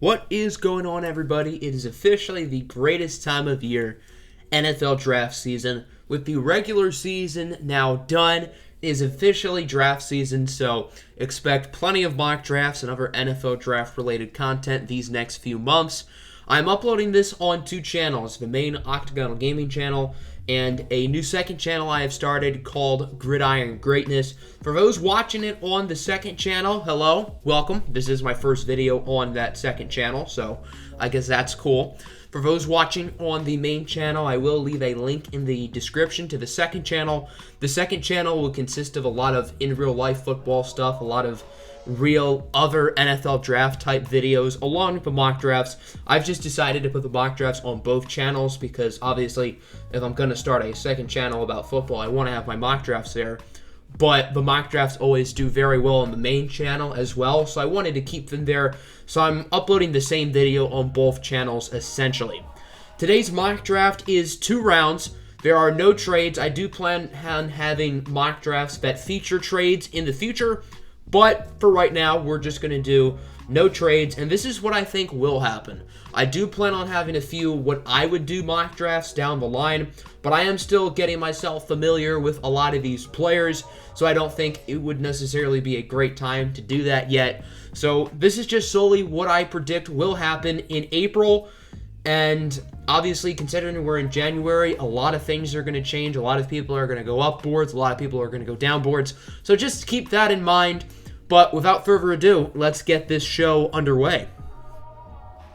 What is going on, everybody? It is officially the greatest time of year, NFL draft season. With the regular season now done, it is officially draft season, so expect plenty of mock drafts and other NFL draft-related content these next few months. I'm uploading this on two channels, the main Octagonal Gaming channel and a new second channel I have started called Gridiron Greatness. For those watching it on the second channel, hello, welcome. This is my first video on that second channel, so I guess that's cool. For those watching on the main channel, I will leave a link in the description to the second channel. The second channel will consist of a lot of in real life football stuff, a lot of real other NFL draft type videos along with the mock drafts. I've just decided to put the mock drafts on both channels because obviously if I'm going to start a second channel about football, I want to have my mock drafts there. But the mock drafts always do very well on the main channel as well, so I wanted to keep them there. So I'm uploading the same video on both channels essentially. Today's mock draft is 2 rounds. There are no trades. I do plan on having mock drafts that feature trades in the future, but for right now, we're just going to do no trades, and this is what I think will happen. I do plan on having a few what I would do mock drafts down the line, but I am still getting myself familiar with a lot of these players, so I don't think it would necessarily be a great time to do that yet. So this is just solely what I predict will happen in April, and obviously considering we're in January, a lot of things are going to change. A lot of people are going to go up boards, a lot of people are going to go down boards, so just keep that in mind. But without further ado, let's get this show underway.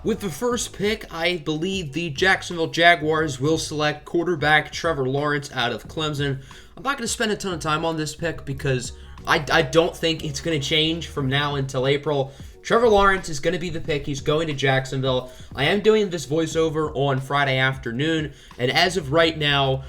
With the first pick, I believe the Jacksonville Jaguars will select quarterback Trevor Lawrence out of Clemson. I'm not going to spend a ton of time on this pick because I don't think it's going to change from now until April. Trevor Lawrence is going to be the pick. He's going to Jacksonville. I am doing this voiceover on Friday afternoon, and as of right now,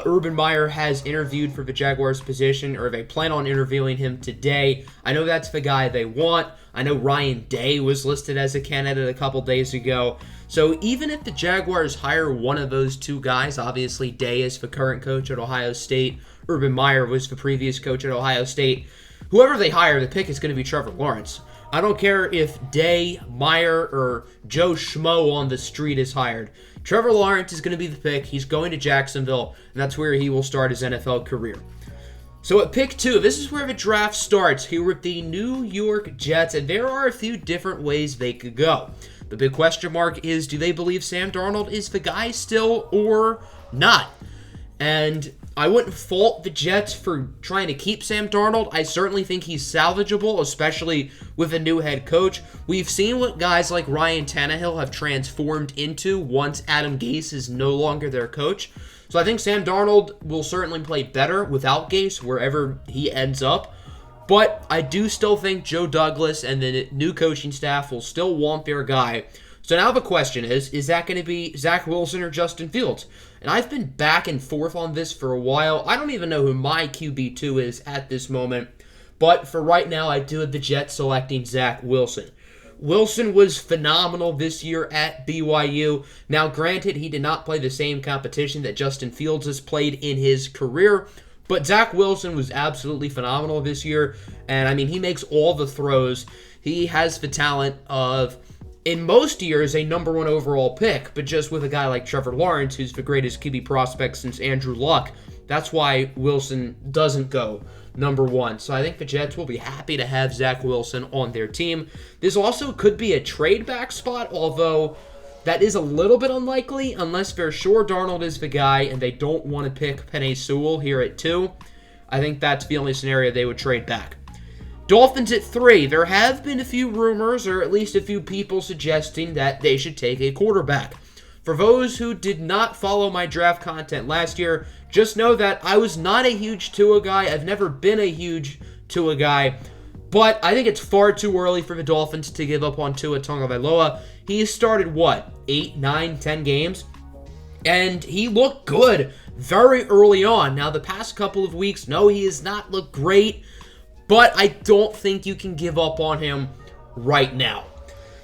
Urban Meyer has interviewed for the Jaguars position, or they plan on interviewing him today. I know that's the guy they want. I know Ryan Day was listed as a candidate a couple days ago. So even if the Jaguars hire one of those two guys, obviously Day is the current coach at Ohio State, Urban Meyer was the previous coach at Ohio State, whoever they hire, the pick is going to be Trevor Lawrence. I don't care if Day, Meyer, or Joe Schmo on the street is hired. Trevor Lawrence is going to be the pick. He's going to Jacksonville, and that's where he will start his NFL career. So at pick 2, this is where the draft starts here with the New York Jets, and there are a few different ways they could go. The big question mark is, do they believe Sam Darnold is the guy still or not? And I wouldn't fault the Jets for trying to keep Sam Darnold. I certainly think he's salvageable, especially with a new head coach. We've seen what guys like Ryan Tannehill have transformed into once Adam Gase is no longer their coach. So I think Sam Darnold will certainly play better without Gase wherever he ends up. But I do still think Joe Douglas and the new coaching staff will still want their guy. So now the question is that going to be Zach Wilson or Justin Fields? And I've been back and forth on this for a while. I don't even know who my QB2 is at this moment. But for right now, I do have the Jets selecting Zach Wilson. Wilson was phenomenal this year at BYU. Now, granted, he did not play the same competition that Justin Fields has played in his career. But Zach Wilson was absolutely phenomenal this year. And, I mean, he makes all the throws. He has the talent of, in most years, a number 1 overall pick, but just with a guy like Trevor Lawrence, who's the greatest QB prospect since Andrew Luck, that's why Wilson doesn't go number 1. So I think the Jets will be happy to have Zach Wilson on their team. This also could be a trade back spot, although that is a little bit unlikely unless they're sure Darnold is the guy and they don't want to pick Penei Sewell here at 2. I think that's the only scenario they would trade back. Dolphins at 3. There have been a few rumors, or at least a few people suggesting that they should take a quarterback. For those who did not follow my draft content last year, just know that I was not a huge Tua guy. I've never been a huge Tua guy, but I think it's far too early for the Dolphins to give up on Tua Tagovailoa. He started, 8, 9, 10 games? And he looked good very early on. Now, the past couple of weeks, no, he has not looked great, but I don't think you can give up on him right now.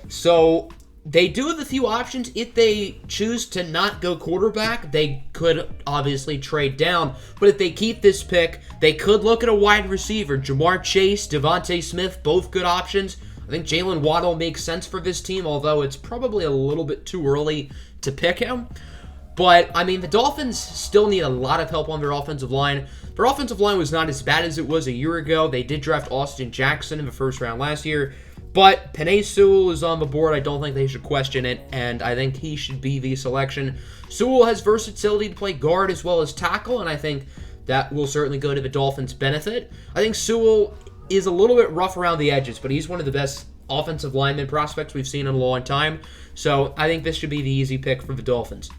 So they do have a few options. If they choose to not go quarterback, they could obviously trade down. But if they keep this pick, they could look at a wide receiver. Jamar Chase, Devonta Smith, both good options. I think Jalen Waddle makes sense for this team, although it's probably a little bit too early to pick him. But, I mean, the Dolphins still need a lot of help on their offensive line. Their offensive line was not as bad as it was a year ago. They did draft Austin Jackson in the first round last year. But Penei Sewell is on the board. I don't think they should question it, and I think he should be the selection. Sewell has versatility to play guard as well as tackle, and I think that will certainly go to the Dolphins' benefit. I think Sewell is a little bit rough around the edges, but he's one of the best offensive lineman prospects we've seen in a long time. So I think this should be the easy pick for the Dolphins.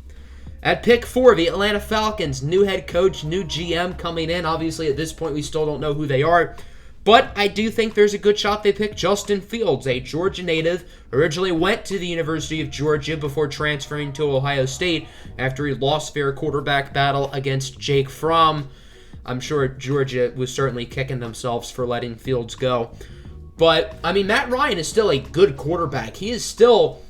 At pick 4, the Atlanta Falcons, new head coach, new GM coming in. Obviously, at this point, we still don't know who they are. But I do think there's a good shot they pick Justin Fields, a Georgia native. Originally went to the University of Georgia before transferring to Ohio State after he lost their quarterback battle against Jake Fromm. I'm sure Georgia was certainly kicking themselves for letting Fields go. But, I mean, Matt Ryan is still a good quarterback. He is still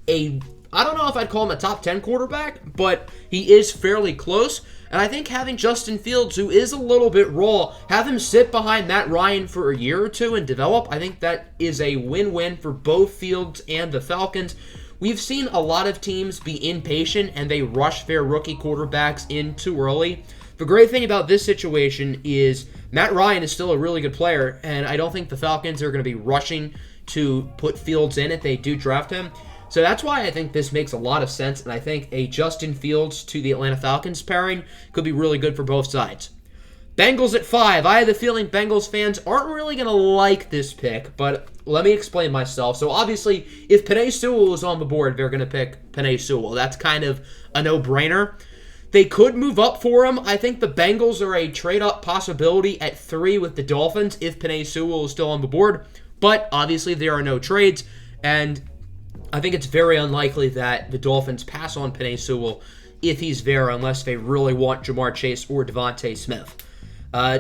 I don't know if I'd call him a top 10 quarterback, but he is fairly close. And I think having Justin Fields, who is a little bit raw, have him sit behind Matt Ryan for a year or two and develop, I think that is a win-win for both Fields and the Falcons. We've seen a lot of teams be impatient and they rush their rookie quarterbacks in too early. The great thing about this situation is Matt Ryan is still a really good player, and I don't think the Falcons are going to be rushing to put Fields in if they do draft him. So that's why I think this makes a lot of sense, and I think a Justin Fields to the Atlanta Falcons pairing could be really good for both sides. Bengals at 5. I have the feeling Bengals fans aren't really going to like this pick, but let me explain myself. So obviously, if Penei Sewell is on the board, they're going to pick Penei Sewell. That's kind of a no-brainer. They could move up for him. I think the Bengals are a trade-up possibility at 3 with the Dolphins if Penei Sewell is still on the board, but obviously there are no trades, and I think it's very unlikely that the Dolphins pass on Penei Sewell if he's there unless they really want Jamar Chase or Devonta Smith.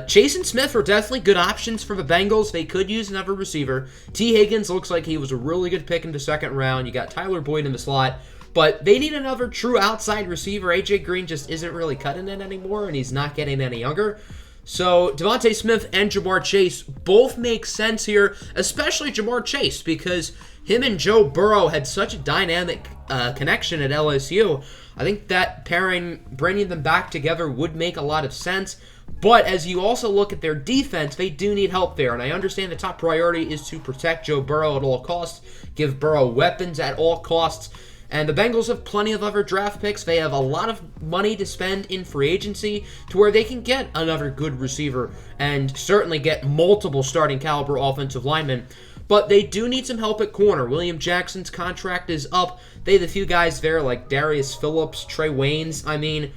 Chase and Smith are definitely good options for the Bengals. They could use another receiver. T. Higgins looks like he was a really good pick in the second round. You got Tyler Boyd in the slot. But they need another true outside receiver. A.J. Green just isn't really cutting it anymore, and he's not getting any younger. So Devonta Smith and Jamar Chase both make sense here, especially Jamar Chase, because him and Joe Burrow had such a dynamic connection at LSU. I think that pairing, bringing them back together would make a lot of sense. But as you also look at their defense, they do need help there. And I understand the top priority is to protect Joe Burrow at all costs, give Burrow weapons at all costs. And the Bengals have plenty of other draft picks. They have a lot of money to spend in free agency to where they can get another good receiver and certainly get multiple starting caliber offensive linemen. But they do need some help at corner. William Jackson's contract is up. They have a few guys there like Darius Phillips, Trey Waynes. I mean,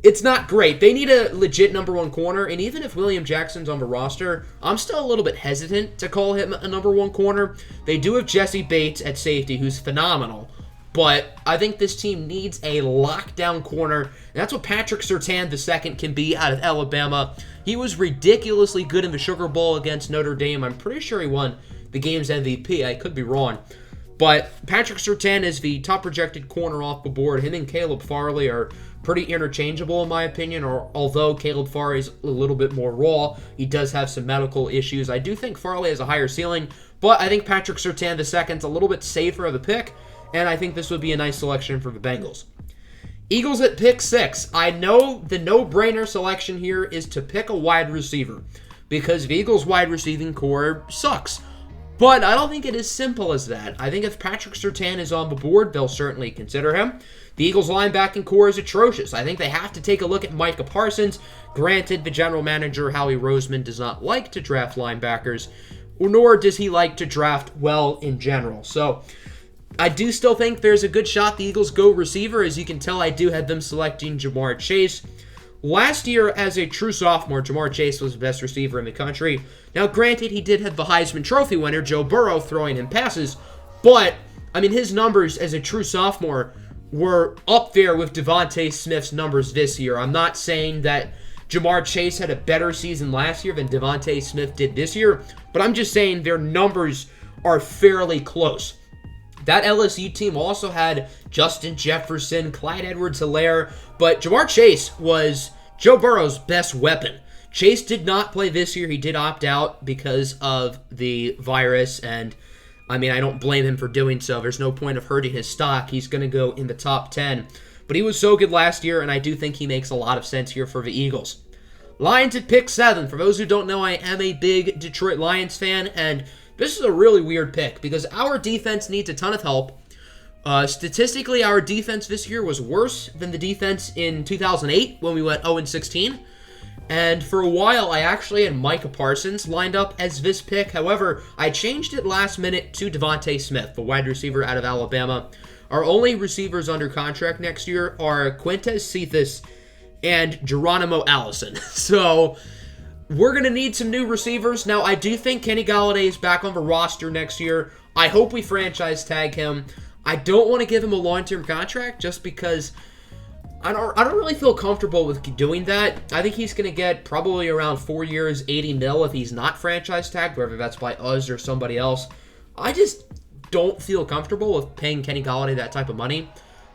it's not great. They need a legit number one corner, and even if William Jackson's on the roster, I'm still a little bit hesitant to call him a number one corner. They do have Jesse Bates at safety, who's phenomenal. But I think this team needs a lockdown corner, and that's what Patrick Surtain II can be out of Alabama. He was ridiculously good in the Sugar Bowl against Notre Dame. I'm pretty sure he won the game's MVP. I could be wrong. But Patrick Surtain is the top projected corner off the board. Him and Caleb Farley are pretty interchangeable in my opinion, although Caleb Farley is a little bit more raw. He does have some medical issues. I do think Farley has a higher ceiling, but I think Patrick Surtain II is a little bit safer of a pick. And I think this would be a nice selection for the Bengals. Eagles at pick 6. I know the no-brainer selection here is to pick a wide receiver because the Eagles' wide receiving core sucks. But I don't think it is simple as that. I think if Patrick Surtain is on the board, they'll certainly consider him. The Eagles' linebacking core is atrocious. I think they have to take a look at Micah Parsons. Granted, the general manager, Howie Roseman, does not like to draft linebackers, nor does he like to draft well in general. So I do still think there's a good shot the Eagles go receiver. As you can tell, I do have them selecting Jamar Chase. Last year, as a true sophomore, Jamar Chase was the best receiver in the country. Now, granted, he did have the Heisman Trophy winner, Joe Burrow, throwing him passes. But, I mean, his numbers as a true sophomore were up there with Devonta Smith's numbers this year. I'm not saying that Jamar Chase had a better season last year than Devonta Smith did this year, but I'm just saying their numbers are fairly close. That LSU team also had Justin Jefferson, Clyde Edwards-Helaire, but Jamar Chase was Joe Burrow's best weapon. Chase did not play this year. He did opt out because of the virus, and I mean, I don't blame him for doing so. There's no point of hurting his stock. He's going to go in the top 10. But he was so good last year, and I do think he makes a lot of sense here for the Eagles. Lions at pick 7. For those who don't know, I am a big Detroit Lions fan, and this is a really weird pick because our defense needs a ton of help. Statistically, our defense this year was worse than the defense in 2008 when we went 0-16. And for a while, I actually had Micah Parsons lined up as this pick. However, I changed it last minute to Devonta Smith, the wide receiver out of Alabama. Our only receivers under contract next year are Quintez Cephas and Geronimo Allison. So we're going to need some new receivers. Now, I do think Kenny Golladay is back on the roster next year. I hope we franchise tag him. I don't want to give him a long-term contract just because I don't really feel comfortable with doing that. I think he's going to get probably around 4 years, $80 million if he's not franchise tagged, whether that's by us or somebody else. I just don't feel comfortable with paying Kenny Golladay that type of money.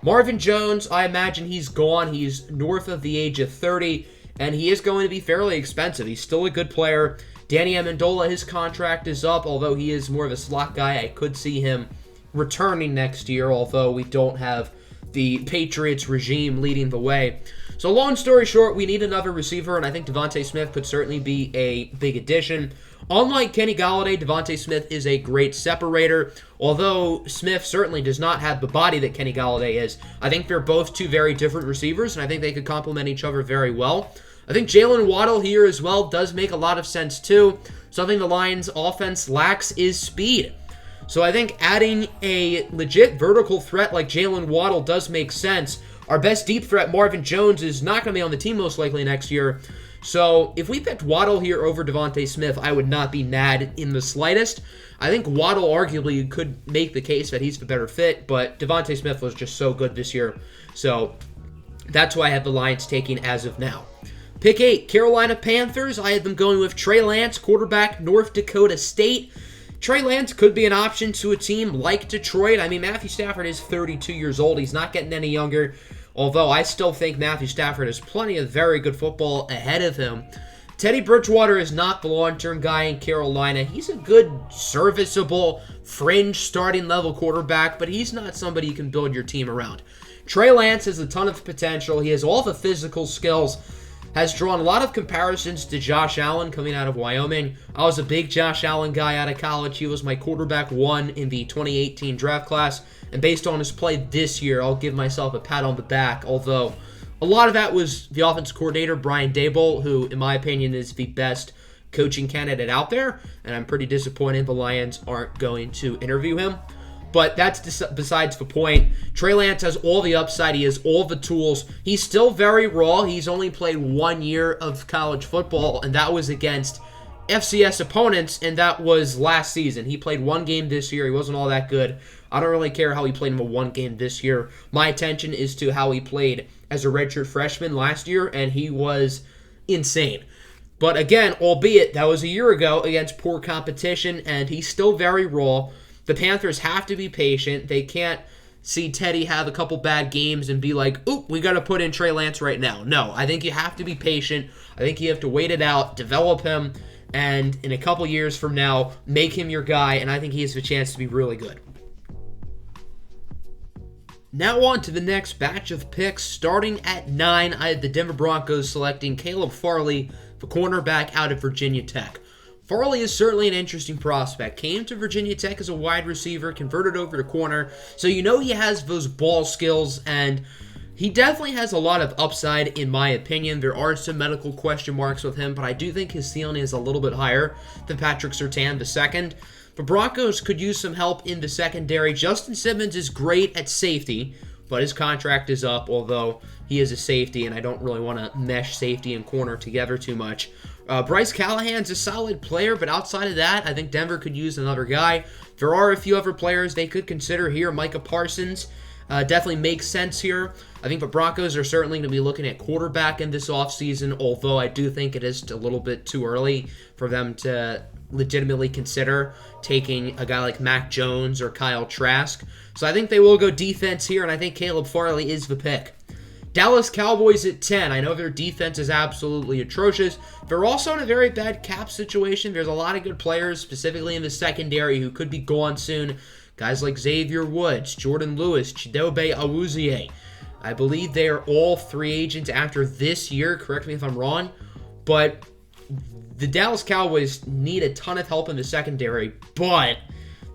Marvin Jones, I imagine he's gone. He's north of the age of 30, and he is going to be fairly expensive. He's still a good player. Danny Amendola, his contract is up, although he is more of a slot guy. I could see him returning next year, although we don't have the Patriots regime leading the way. So long story short, we need another receiver, and I think Devonta Smith could certainly be a big addition. Unlike Kenny Golladay, Devonta Smith is a great separator, although Smith certainly does not have the body that Kenny Golladay is. I think they're both two very different receivers, and I think they could complement each other very well. I think Jalen Waddle here as well does make a lot of sense too. Something the Lions' offense lacks is speed. So I think adding a legit vertical threat like Jalen Waddle does make sense. Our best deep threat, Marvin Jones, is not going to be on the team most likely next year. So if we picked Waddle here over Devonta Smith, I would not be mad in the slightest. I think Waddle arguably could make the case that he's the better fit, but Devonta Smith was just so good this year. So that's who I have the Lions taking as of now. Pick 8, Carolina Panthers. I have them going with Trey Lance, quarterback, North Dakota State. Trey Lance could be an option to a team like Detroit. I mean, Matthew Stafford is 32 years old. He's not getting any younger, although I still think Matthew Stafford has plenty of very good football ahead of him. Teddy Bridgewater is not the long-term guy in Carolina. He's a good, serviceable, fringe starting-level quarterback, but he's not somebody you can build your team around. Trey Lance has a ton of potential. He has all the physical skills. Has drawn a lot of comparisons to Josh Allen coming out of Wyoming. I was a big Josh Allen guy out of college. He was my quarterback 1 in the 2018 draft class. And based on his play this year, I'll give myself a pat on the back. Although, a lot of that was the offensive coordinator, Brian Daboll, who, in my opinion, is the best coaching candidate out there. And I'm pretty disappointed the Lions aren't going to interview him. But that's besides the point. Trey Lance has all the upside. He has all the tools. He's still very raw. He's only played 1 year of college football, and that was against FCS opponents, and that was last season. He played 1 game this year. He wasn't all that good. I don't really care how he played in the 1 game this year. My attention is to how he played as a redshirt freshman last year, and he was insane. But again, albeit that was a year ago against poor competition, and he's still very raw. The Panthers have to be patient. They can't see Teddy have a couple bad games and be like, oop, we got to put in Trey Lance right now. No, I think you have to be patient. I think you have to wait it out, develop him, and in a couple years from now, make him your guy, and I think he has a chance to be really good. Now on to the next batch of picks. Starting at 9, I had the Denver Broncos selecting Caleb Farley, the cornerback out of Virginia Tech. Farley is certainly an interesting prospect. Came to Virginia Tech as a wide receiver, converted over to corner, so you know he has those ball skills, and he definitely has a lot of upside in my opinion. There are some medical question marks with him, but I do think his ceiling is a little bit higher than Patrick Surtain II. The Broncos could use some help in the secondary. Justin Simmons is great at safety, but his contract is up, although he is a safety, and I don't really want to mesh safety and corner together too much. Bryce Callahan's a solid player, but outside of that, I think Denver could use another guy. There are a few other players they could consider here. Micah Parsons definitely makes sense here. I think the Broncos are certainly going to be looking at quarterback in this offseason, although I do think it is a little bit too early for them to legitimately consider taking a guy like Mac Jones or Kyle Trask. So I think they will go defense here, and I think Caleb Farley is the pick. Dallas Cowboys at 10. I know their defense is absolutely atrocious. They're also in a very bad cap situation. There's a lot of good players, specifically in the secondary, who could be gone soon. Guys like Xavier Woods, Jordan Lewis, Chidobe Awuzie. I believe they are all free agents after this year. Correct me if I'm wrong. But the Dallas Cowboys need a ton of help in the secondary. But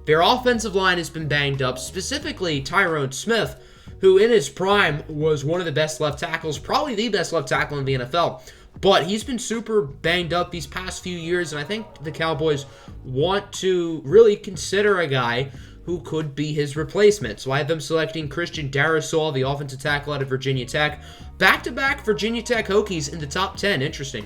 their offensive line has been banged up, specifically Tyrone Smith, who in his prime was one of the best left tackles, probably the best left tackle in the NFL. But he's been super banged up these past few years, and I think the Cowboys want to really consider a guy who could be his replacement. So I have them selecting Christian Darrisaw, the offensive tackle out of Virginia Tech. Back-to-back Virginia Tech Hokies in the top 10. Interesting.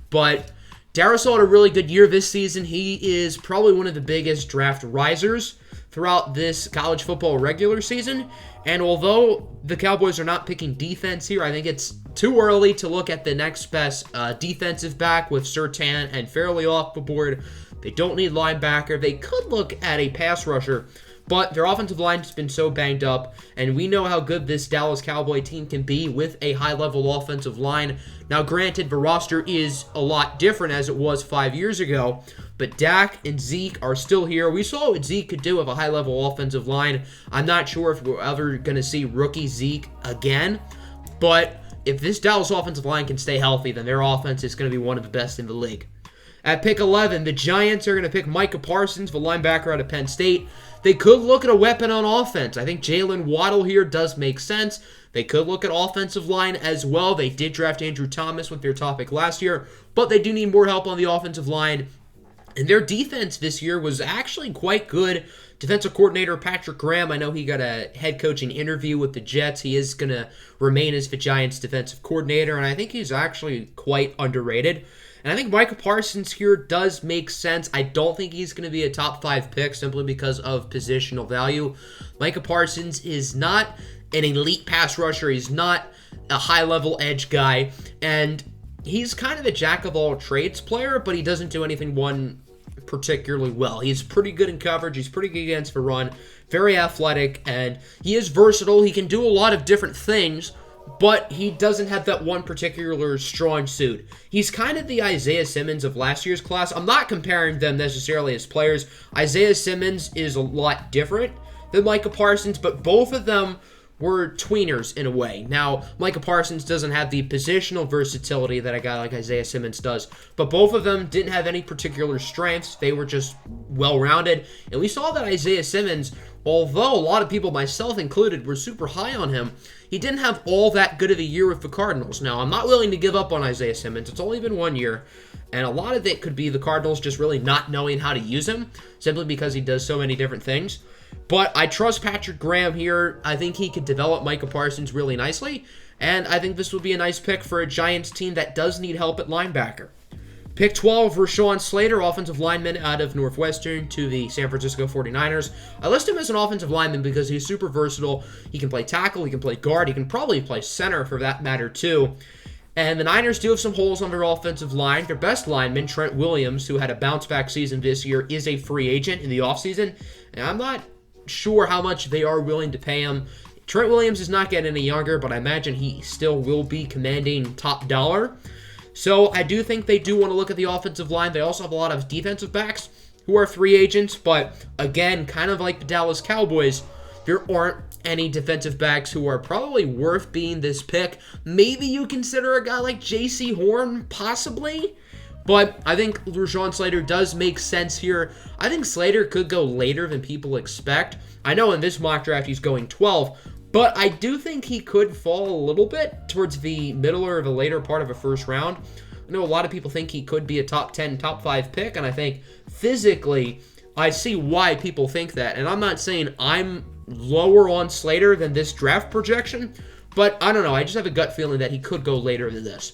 But Darrisaw had a really good year this season. He is probably one of the biggest draft risers throughout this college football regular season. And although the Cowboys are not picking defense here, I think it's too early to look at the next best defensive back with Surtain and Farley off the board. They don't need linebacker. They could look at a pass rusher, but their offensive line has been so banged up, and we know how good this Dallas Cowboy team can be with a high-level offensive line. Now, granted, the roster is a lot different as it was 5 years ago, but Dak and Zeke are still here. We saw what Zeke could do with a high-level offensive line. I'm not sure if we're ever going to see rookie Zeke again, but if this Dallas offensive line can stay healthy, then their offense is going to be one of the best in the league. At pick 11, the Giants are going to pick Micah Parsons, the linebacker out of Penn State. They could look at a weapon on offense. I think Jalen Waddle here does make sense. They could look at offensive line as well. They did draft Andrew Thomas with their top pick last year, but they do need more help on the offensive line. And their defense this year was actually quite good. Defensive coordinator Patrick Graham, I know he got a head coaching interview with the Jets. He is going to remain as the Giants' defensive coordinator, and I think he's actually quite underrated. And I think Micah Parsons here does make sense. I don't think he's going to be a top 5 pick simply because of positional value. Micah Parsons is not an elite pass rusher. He's not a high-level edge guy. And he's kind of a jack-of-all-trades player, but he doesn't do anything one particularly well. He's pretty good in coverage. He's pretty good against the run. Very athletic, and he is versatile. He can do a lot of different things, but he doesn't have that one particular strong suit. He's kind of the Isaiah Simmons of last year's class. I'm not comparing them necessarily as players. Isaiah Simmons is a lot different than Micah Parsons, but both of them were tweeners in a way. Now, Micah Parsons doesn't have the positional versatility that a guy like Isaiah Simmons does, but both of them didn't have any particular strengths. They were just well-rounded, and we saw that Isaiah Simmons, although a lot of people, myself included, were super high on him, he didn't have all that good of a year with the Cardinals. Now, I'm not willing to give up on Isaiah Simmons. It's only been 1 year, and a lot of it could be the Cardinals just really not knowing how to use him, simply because he does so many different things. But I trust Patrick Graham here. I think he could develop Micah Parsons really nicely, and I think this would be a nice pick for a Giants team that does need help at linebacker. Pick 12, Rashawn Slater, offensive lineman out of Northwestern to the San Francisco 49ers. I list him as an offensive lineman because he's super versatile. He can play tackle, he can play guard, he can probably play center for that matter too. And the Niners do have some holes on their offensive line. Their best lineman, Trent Williams, who had a bounce-back season this year, is a free agent in the offseason. And I'm not sure how much they are willing to pay him. Trent Williams is not getting any younger, but I imagine he still will be commanding top dollar. So I do think they do want to look at the offensive line. They also have a lot of defensive backs who are free agents, but again, kind of like the Dallas Cowboys, there aren't any defensive backs who are probably worth being this pick. Maybe you consider a guy like J.C. Horn, possibly, but I think Rashawn Slater does make sense here. I think Slater could go later than people expect. I know in this mock draft he's going 12, but I do think he could fall a little bit towards the middle or the later part of a first round. I know a lot of people think he could be a top 10, top 5 pick, and I think physically I see why people think that. And I'm not saying I'm lower on Slater than this draft projection, but I don't know. I just have a gut feeling that he could go later than this.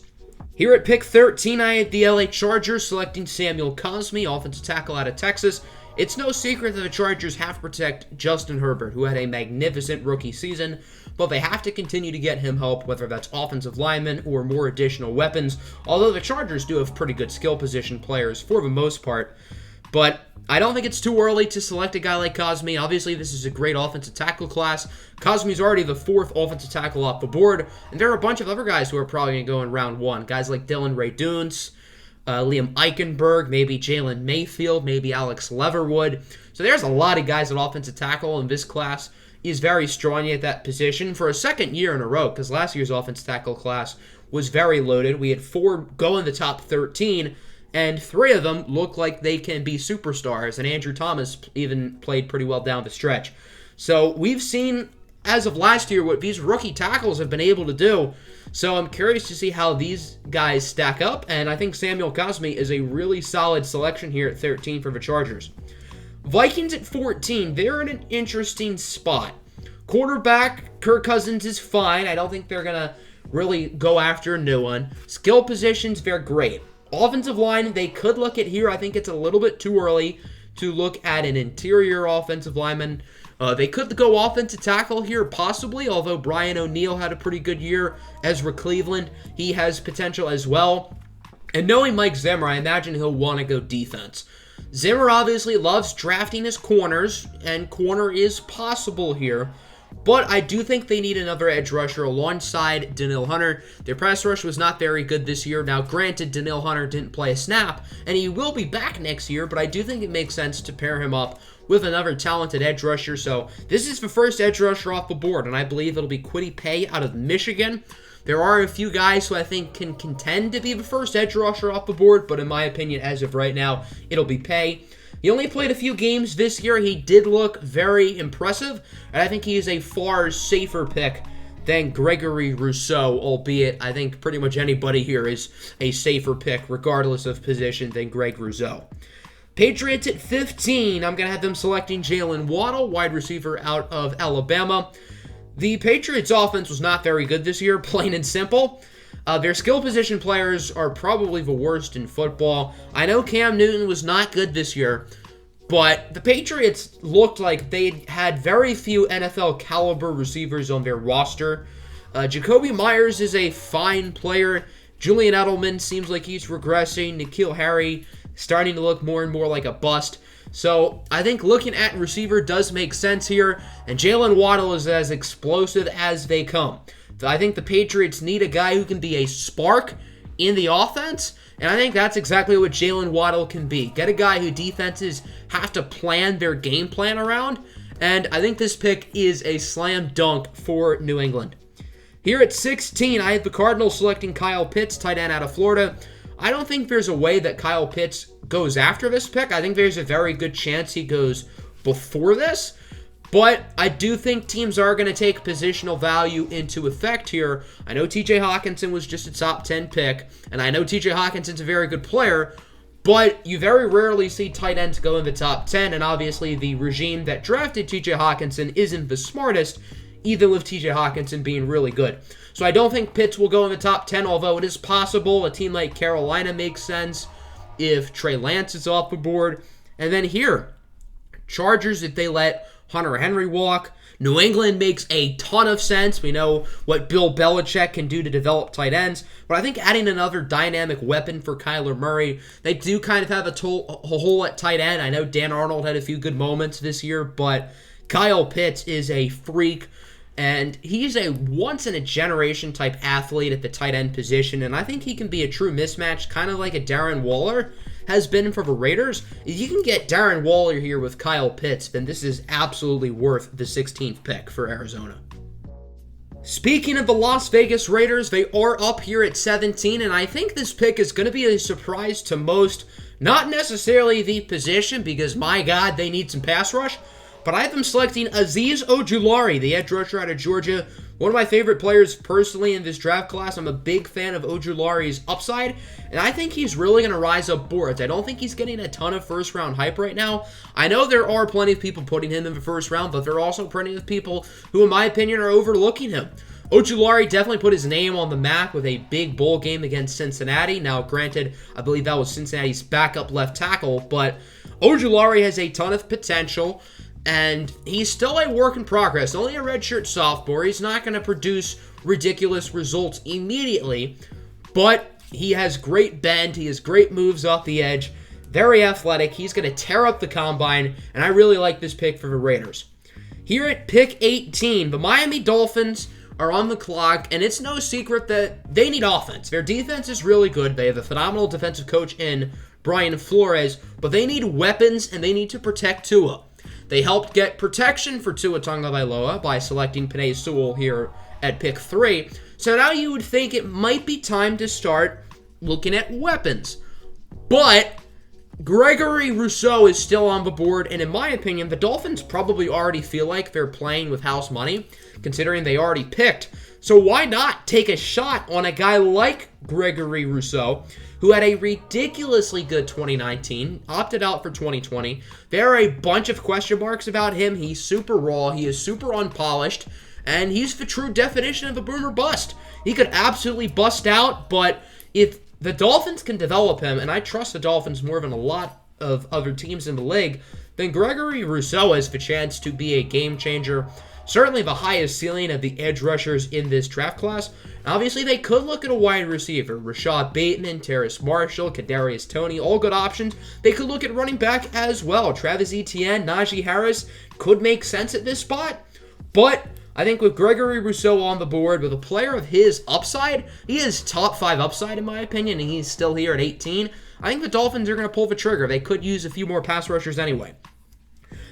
Here at pick 13, I had the LA Chargers selecting Samuel Cosmi, offensive tackle out of Texas. It's no secret that the Chargers have to protect Justin Herbert, who had a magnificent rookie season, but they have to continue to get him help, whether that's offensive linemen or more additional weapons, although the Chargers do have pretty good skill position players for the most part. But I don't think it's too early to select a guy like Cosmi. Obviously, this is a great offensive tackle class. Cosmi's already the 4th offensive tackle off the board, and there are a bunch of other guys who are probably going to go in round 1. Guys like Dylan Ray-Dunes, Liam Eichenberg, maybe Jalen Mayfield, maybe Alex Leatherwood. So there's a lot of guys at offensive tackle, and this class is very strong at that position for a second year in a row, because last year's offensive tackle class was very loaded. We had 4 go in the top 13, and 3 of them look like they can be superstars, and Andrew Thomas even played pretty well down the stretch. So we've seen, as of last year, what these rookie tackles have been able to do. So I'm curious to see how these guys stack up, and I think Samuel Cosmi is a really solid selection here at 13 for the Chargers. Vikings at 14, they're in an interesting spot. Quarterback, Kirk Cousins is fine. I don't think they're going to really go after a new one. Skill positions, they're great. Offensive line, they could look at here. I think it's a little bit too early to look at an interior offensive lineman. They could go offensive tackle here, possibly, although Brian O'Neill had a pretty good year. Ezra Cleveland, he has potential as well. And knowing Mike Zimmer, I imagine he'll want to go defense. Zimmer obviously loves drafting his corners, and corner is possible here. But I do think they need another edge rusher alongside Danielle Hunter. Their pass rush was not very good this year. Now, granted, Danielle Hunter didn't play a snap, and he will be back next year, but I do think it makes sense to pair him up with another talented edge rusher. So this is the first edge rusher off the board, and I believe it'll be Kwity Paye out of Michigan. There are a few guys who I think can contend to be the first edge rusher off the board, but in my opinion, as of right now, it'll be Paye. He only played a few games this year. He did look very impressive, and I think he is a far safer pick than Gregory Rousseau, albeit I think pretty much anybody here is a safer pick, regardless of position, than Greg Rousseau. Patriots at 15, I'm going to have them selecting Jalen Waddle, wide receiver out of Alabama. The Patriots' offense was not very good this year, plain and simple. Their skill position players are probably the worst in football. I know Cam Newton was not good this year, but the Patriots looked like they had very few NFL caliber receivers on their roster. Jacoby Myers is a fine player. Julian Edelman seems like he's regressing. N'Keal Harry starting to look more and more like a bust. So I think looking at receiver does make sense here, and Jalen Waddle is as explosive as they come. I think the Patriots need a guy who can be a spark in the offense, and I think that's exactly what Jalen Waddle can be. Get a guy who defenses have to plan their game plan around, and I think this pick is a slam dunk for New England. Here at 16, I have the Cardinals selecting Kyle Pitts, tight end out of Florida. I don't think there's a way that Kyle Pitts goes after this pick. I think there's a very good chance he goes before this. But I do think teams are going to take positional value into effect here. I know TJ Hawkinson was just a top 10 pick, and I know TJ Hawkinson's a very good player, but you very rarely see tight ends go in the top 10, and obviously the regime that drafted TJ Hawkinson isn't the smartest, even with TJ Hawkinson being really good. So I don't think Pitts will go in the top 10, although it is possible. A team like Carolina makes sense if Trey Lance is off the board. And then here, Chargers, if they let Hunter Henry walk. New England makes a ton of sense. We know what Bill Belichick can do to develop tight ends. But I think adding another dynamic weapon for Kyler Murray, they do kind of have a hole at tight end. I know Dan Arnold had a few good moments this year, but Kyle Pitts is a freak. And he's a once-in-a-generation type athlete at the tight end position. And I think he can be a true mismatch, kind of like a Darren Waller has been for the Raiders. If you can get Darren Waller here with Kyle Pitts, then this is absolutely worth the 16th pick for Arizona. Speaking of the Las Vegas Raiders, they are up here at 17, and I think this pick is going to be a surprise to most. Not necessarily the position, because my God, they need some pass rush, but I have them selecting Aziz Ogilari, the edge rusher out of Georgia. One of my favorite players personally in this draft class. I'm a big fan of Ogilari's upside, and I think he's really going to rise up boards. I don't think he's getting a ton of first-round hype right now. I know there are plenty of people putting him in the first round, but there are also plenty of people who, in my opinion, are overlooking him. Ogilari definitely put his name on the map with a big bowl game against Cincinnati. Now, granted, I believe that was Cincinnati's backup left tackle, but Ogilari has a ton of potential. And he's still a work in progress, only a redshirt sophomore. He's not going to produce ridiculous results immediately, but he has great bend. He has great moves off the edge. Very athletic. He's going to tear up the combine, and I really like this pick for the Raiders. Here at pick 18, the Miami Dolphins are on the clock, and it's no secret that they need offense. Their defense is really good. They have a phenomenal defensive coach in Brian Flores, but they need weapons, and they need to protect Tua. They helped get protection for Tua Tagovailoa by selecting Penei Sewell here at pick 3. So now you would think it might be time to start looking at weapons. But Gregory Rousseau is still on the board, and in my opinion, the Dolphins probably already feel like they're playing with house money, considering they already picked. So why not take a shot on a guy like Gregory Rousseau, who had a ridiculously good 2019, opted out for 2020. There are a bunch of question marks about him. He's super raw, he is super unpolished, and he's the true definition of a boomer bust. He could absolutely bust out, but if the Dolphins can develop him, and I trust the Dolphins more than a lot of other teams in the league, then Gregory Rousseau has the chance to be a game changer. Certainly the highest ceiling of the edge rushers in this draft class. Obviously, they could look at a wide receiver. Rashad Bateman, Terrace Marshall, Kadarius Toney, all good options. They could look at running back as well. Travis Etienne, Najee Harris could make sense at this spot. But I think with Gregory Rousseau on the board, with a player of his upside, he is top 5 upside in my opinion, and he's still here at 18. I think the Dolphins are going to pull the trigger. They could use a few more pass rushers anyway.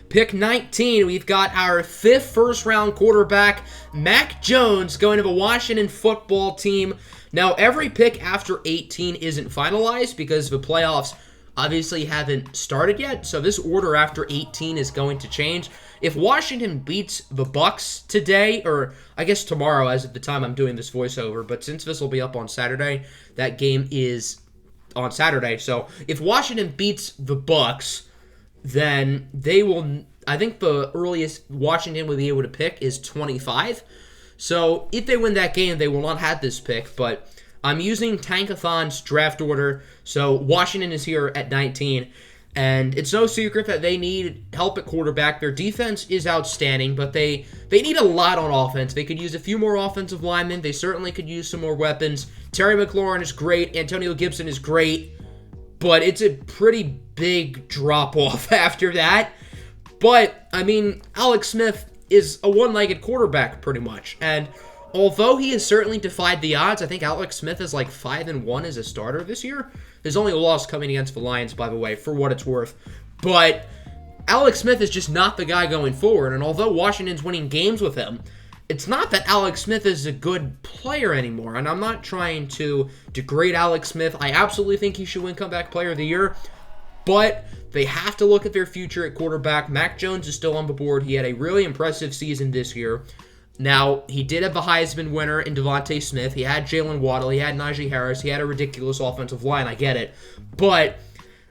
Pick 19, we've got our 5th first-round quarterback, Mac Jones, going to the Washington football team. Now, every pick after 18 isn't finalized because the playoffs obviously haven't started yet, so this order after 18 is going to change. If Washington beats the Bucs today, or I guess tomorrow as of the time I'm doing this voiceover, but since this will be up on Saturday, that game is on Saturday. So if Washington beats the Bucs, then they will, I think the earliest Washington will be able to pick is 25. So if they win that game, they will not have this pick, but I'm using Tankathon's draft order, so Washington is here at 19, and it's no secret that they need help at quarterback. Their defense is outstanding, but they need a lot on offense. They could use a few more offensive linemen. They certainly could use some more weapons. Terry McLaurin is great. Antonio Gibson is great, but it's a pretty big drop-off after that. But, I mean, Alex Smith is a one-legged quarterback pretty much, and although he has certainly defied the odds, I think Alex Smith is like 5-1 as a starter this year. His only loss coming against the Lions, by the way, for what it's worth. But Alex Smith is just not the guy going forward, and although Washington's winning games with him, it's not that Alex Smith is a good player anymore, and I'm not trying to degrade Alex Smith. I absolutely think he should win Comeback Player of the Year, but they have to look at their future at quarterback. Mac Jones is still on the board. He had a really impressive season this year. Now, he did have the Heisman winner in Devonta Smith. He had Jalen Waddle. He had Najee Harris. He had a ridiculous offensive line. I get it. But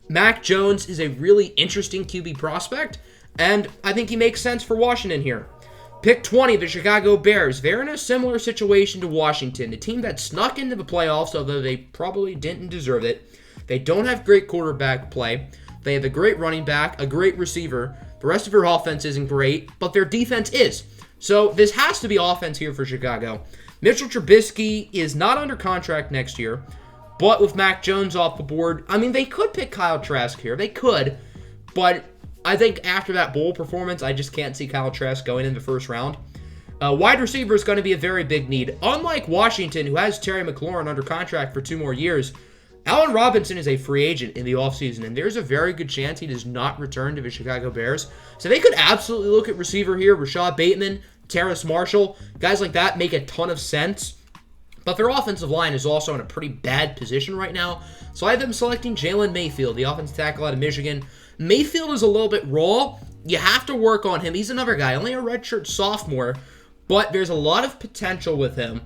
Mac Jones is a really interesting QB prospect, and I think he makes sense for Washington here. Pick 20, the Chicago Bears. They're in a similar situation to Washington, a team that snuck into the playoffs, although they probably didn't deserve it. They don't have great quarterback play. They have a great running back, a great receiver. The rest of their offense isn't great, but their defense is. So this has to be offense here for Chicago. Mitchell Trubisky is not under contract next year, but with Mac Jones off the board, I mean, they could pick Kyle Trask here. They could, but I think after that bowl performance, I just can't see Kyle Trask going in the first round. Wide receiver is going to be a very big need. Unlike Washington, who has Terry McLaurin under contract for 2 more years, Allen Robinson is a free agent in the offseason, and there's a very good chance he does not return to the Chicago Bears. So they could absolutely look at receiver here. Rashad Bateman, Terrace Marshall, guys like that make a ton of sense. But their offensive line is also in a pretty bad position right now. So I have them selecting Jalen Mayfield, the offensive tackle out of Michigan. Mayfield is a little bit raw. You have to work on him. He's another guy, only a redshirt sophomore, but there's a lot of potential with him,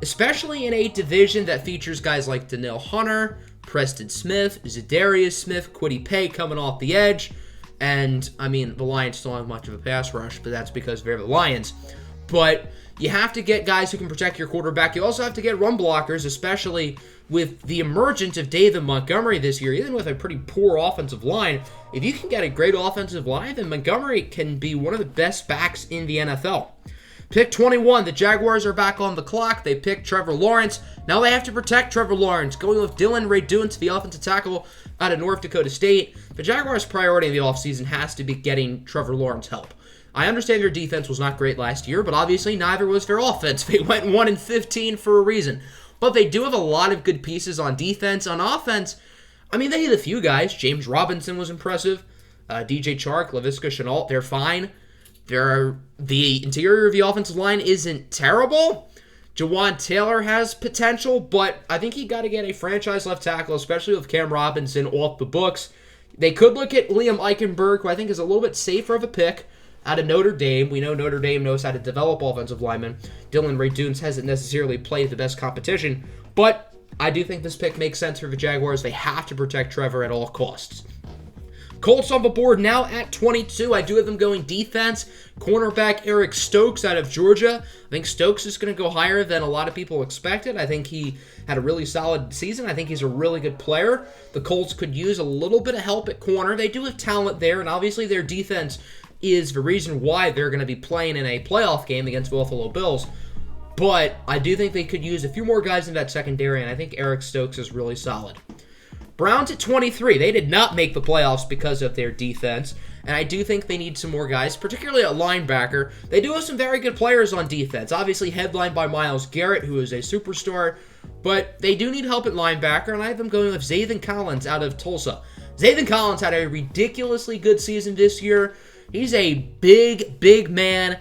especially in a division that features guys like Danielle Hunter, Preston Smith, Zadarius Smith, Kwity Paye coming off the edge. And, I mean, the Lions don't have much of a pass rush, but that's because they're the Lions. But you have to get guys who can protect your quarterback. You also have to get run blockers, especially with the emergence of David Montgomery this year, even with a pretty poor offensive line. If you can get a great offensive line, then Montgomery can be one of the best backs in the NFL. Pick 21, the Jaguars are back on the clock. They picked Trevor Lawrence. Now they have to protect Trevor Lawrence. Going with Dylan Raydun, the offensive tackle out of North Dakota State. The Jaguars' priority in the offseason has to be getting Trevor Lawrence help. I understand their defense was not great last year, but obviously neither was their offense. They went 1-15 for a reason. But they do have a lot of good pieces on defense. On offense, I mean, they hit a few guys. James Robinson was impressive. DJ Chark, Laviska Shenault, they're fine. The interior of the offensive line isn't terrible. Jawan Taylor has potential, but I think you got to get a franchise left tackle, especially with Cam Robinson off the books. They could look at Liam Eichenberg, who I think is a little bit safer of a pick out of Notre Dame. We know Notre Dame knows how to develop offensive linemen. Dylan Raydun hasn't necessarily played the best competition, but I do think this pick makes sense for the Jaguars. They have to protect Trevor at all costs. Colts on the board now at 22. I do have them going defense. Cornerback Eric Stokes out of Georgia. I think Stokes is going to go higher than a lot of people expected. I think he had a really solid season. I think he's a really good player. The Colts could use a little bit of help at corner. They do have talent there, and obviously their defense is the reason why they're going to be playing in a playoff game against Buffalo Bills. But I do think they could use a few more guys in that secondary, and I think Eric Stokes is really solid. Browns at 23. They did not make the playoffs because of their defense, and I do think they need some more guys, particularly at linebacker. They do have some very good players on defense, obviously headlined by Myles Garrett, who is a superstar, but they do need help at linebacker, and I have them going with Zathan Collins out of Tulsa. Zathan Collins had a ridiculously good season this year. He's a big man,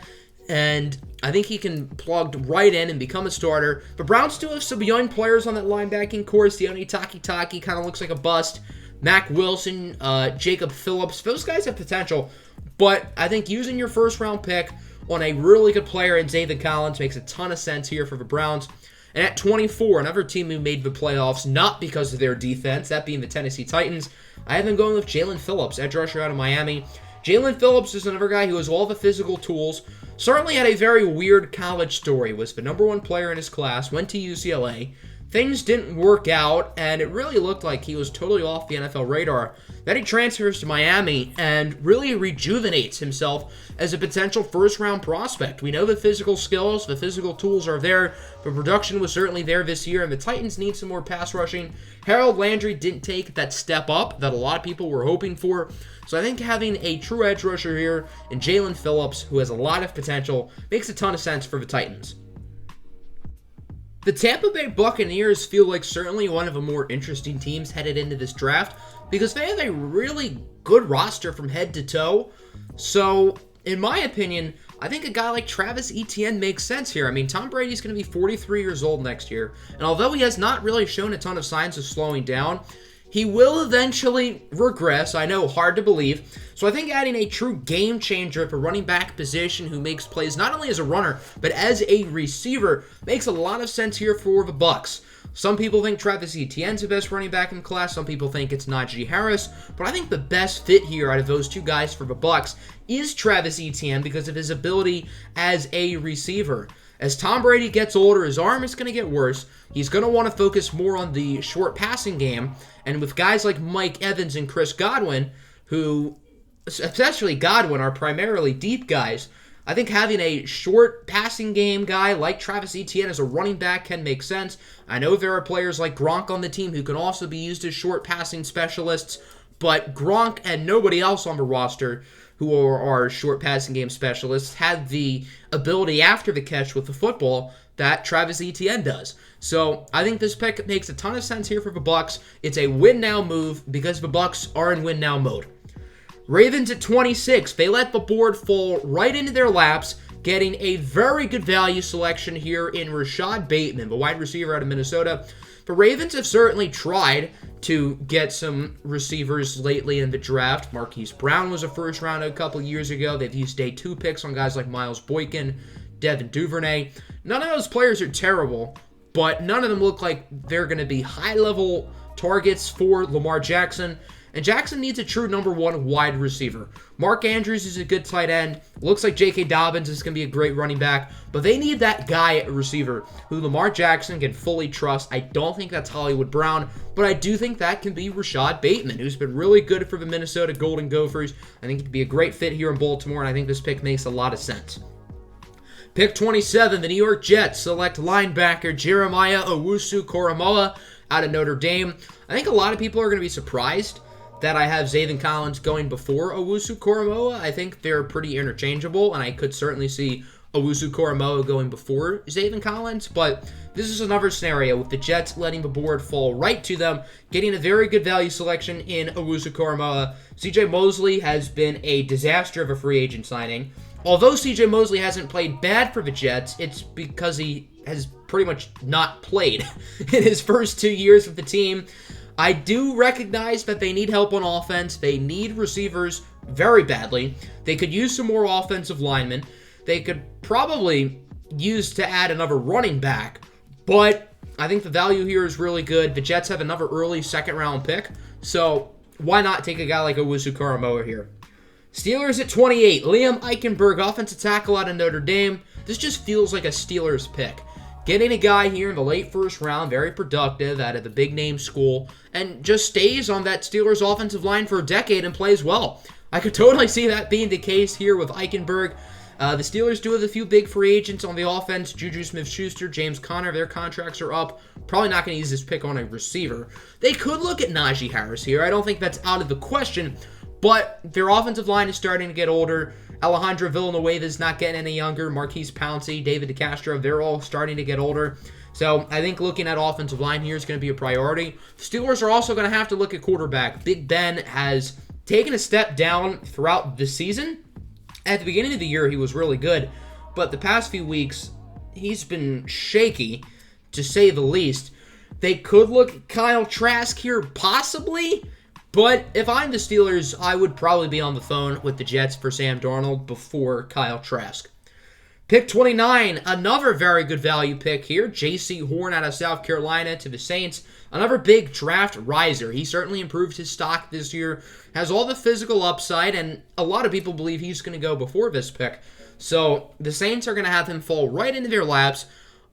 and I think he can plug right in and become a starter. The Browns do have some young players on that linebacking core. Sione Takitaki kind of looks like a bust. Mac Wilson, Jacob Phillips. Those guys have potential. But I think using your first-round pick on a really good player in Zathan Collins makes a ton of sense here for the Browns. And at 24, another team who made the playoffs, not because of their defense, that being the Tennessee Titans, I have them going with Jalen Phillips, edge rusher out of Miami. Jalen Phillips is another guy who has all the physical tools. Certainly had a very weird college story. Was the number one player in his class, went to UCLA. Things didn't work out, and it really looked like he was totally off the NFL radar. Then he transfers to Miami and really rejuvenates himself as a potential first-round prospect. We know the physical skills, the physical tools are there. The production was certainly there this year, and the Titans need some more pass rushing. Harold Landry didn't take that step up that a lot of people were hoping for. So I think having a true edge rusher here in Jalen Phillips, who has a lot of potential, makes a ton of sense for the Titans. The Tampa Bay Buccaneers feel like certainly one of the more interesting teams headed into this draft because they have a really good roster from head to toe. So, in my opinion, I think a guy like Travis Etienne makes sense here. I mean, Tom Brady's going to be 43 years old next year, and although he has not really shown a ton of signs of slowing down, he will eventually regress. I know, hard to believe. So I think adding a true game changer at the running back position who makes plays not only as a runner, but as a receiver makes a lot of sense here for the Bucs. Some people think Travis Etienne's the best running back in the class. Some people think it's Najee Harris. But I think the best fit here out of those two guys for the Bucs is Travis Etienne because of his ability as a receiver. As Tom Brady gets older, his arm is going to get worse. He's going to want to focus more on the short passing game. And with guys like Mike Evans and Chris Godwin, who, especially Godwin, are primarily deep guys, I think having a short passing game guy like Travis Etienne as a running back can make sense. I know there are players like Gronk on the team who can also be used as short passing specialists, but Gronk and nobody else on the roster who are short passing game specialists had the ability after the catch with the football that Travis Etienne does. So I think this pick makes a ton of sense here for the Bucs. It's a win now move because the Bucs are in win now mode. Ravens at 26. They let the board fall right into their laps, getting a very good value selection here in Rashad Bateman, the wide receiver out of Minnesota. The Ravens have certainly tried to get some receivers lately in the draft. Marquise Brown was a first round a couple years ago. They've used day 2 picks on guys like Miles Boykin, Devin Duvernay. None of those players are terrible, but none of them look like they're going to be high-level targets for Lamar Jackson. And Jackson needs a true number 1 wide receiver. Mark Andrews is a good tight end. Looks like J.K. Dobbins is going to be a great running back. But they need that guy at receiver who Lamar Jackson can fully trust. I don't think that's Hollywood Brown, but I do think that can be Rashad Bateman, who's been really good for the Minnesota Golden Gophers. I think he'd be a great fit here in Baltimore, and I think this pick makes a lot of sense. Pick 27, the New York Jets select linebacker Jeremiah Owusu-Koromola out of Notre Dame. I think a lot of people are going to be surprised that I have Zathan Collins going before Owusu-Koromola. I think they're pretty interchangeable, and I could certainly see Owusu-Koromola going before Zathan Collins, but this is another scenario with the Jets letting the board fall right to them, getting a very good value selection in Owusu-Koromola. CJ Mosley has been a disaster of a free agent signing. Although CJ Mosley hasn't played bad for the Jets, it's because he has pretty much not played in his first 2 years with the team. I do recognize that they need help on offense. They need receivers very badly. They could use some more offensive linemen. They could probably use to add another running back, but I think the value here is really good. The Jets have another early second-round pick, so why not take a guy like Owusu-Koromola here? Steelers at 28. Liam Eichenberg, offensive tackle out of Notre Dame. This just feels like a Steelers pick. Getting a guy here in the late first round, very productive out of the big-name school, and just stays on that Steelers offensive line for a decade and plays well. I could totally see that being the case here with Eichenberg. The Steelers do have a few big free agents on the offense. Juju Smith-Schuster, James Conner, their contracts are up. Probably not going to use this pick on a receiver. They could look at Najee Harris here. I don't think that's out of the question, but their offensive line is starting to get older. Alejandro Villanueva is not getting any younger. Marquise Pouncey, David DeCastro, they're all starting to get older. So I think looking at offensive line here is going to be a priority. The Steelers are also going to have to look at quarterback. Big Ben has taken a step down throughout the season. At the beginning of the year, he was really good, but the past few weeks, he's been shaky, to say the least. They could look at Kyle Trask here, possibly, but if I'm the Steelers, I would probably be on the phone with the Jets for Sam Darnold before Kyle Trask. Pick 29, another very good value pick here. J.C. Horn out of South Carolina to the Saints. Another big draft riser. He certainly improved his stock this year. Has all the physical upside, and a lot of people believe he's going to go before this pick. So the Saints are going to have him fall right into their laps.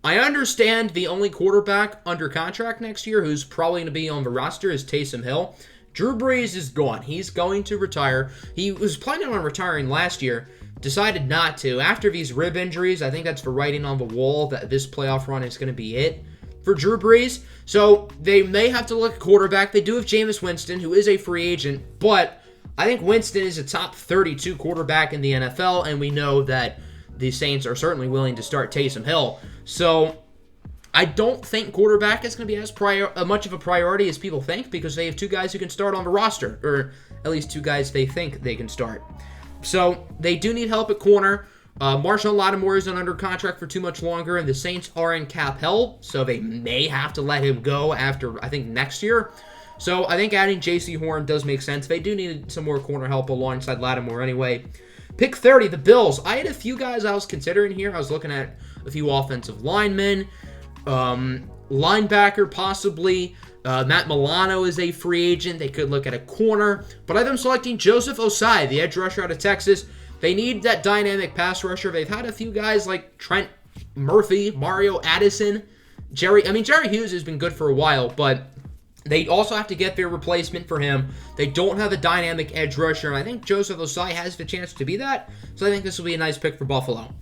I understand the only quarterback under contract next year who's probably going to be on the roster is Taysom Hill. Drew Brees is gone. He's going to retire. He was planning on retiring last year. Decided not to. After these rib injuries, I think that's the writing on the wall that this playoff run is going to be it for Drew Brees. So they may have to look at quarterback. They do have Jameis Winston, who is a free agent, but I think Winston is a top 32 quarterback in the NFL, and we know that the Saints are certainly willing to start Taysom Hill. So I don't think quarterback is going to be as much of a priority as people think, because they have two guys who can start on the roster, or at least two guys they think they can start. So they do need help at corner. Marshall Lattimore isn't under contract for too much longer, and the Saints are in cap hell, so they may have to let him go after, I think, next year. So I think adding J.C. Horn does make sense. They do need some more corner help alongside Lattimore anyway. Pick 30, the Bills. I had a few guys I was considering here. I was looking at a few offensive linemen, linebacker possibly. Matt Milano is a free agent. They could look at a corner. But I have them selecting Joseph Osai, the edge rusher out of Texas. They need that dynamic pass rusher. They've had a few guys like Trent Murphy, Mario Addison, Jerry Hughes has been good for a while, but they also have to get their replacement for him. They don't have a dynamic edge rusher, and I think Joseph Osai has the chance to be that, so I think this will be a nice pick for Buffalo.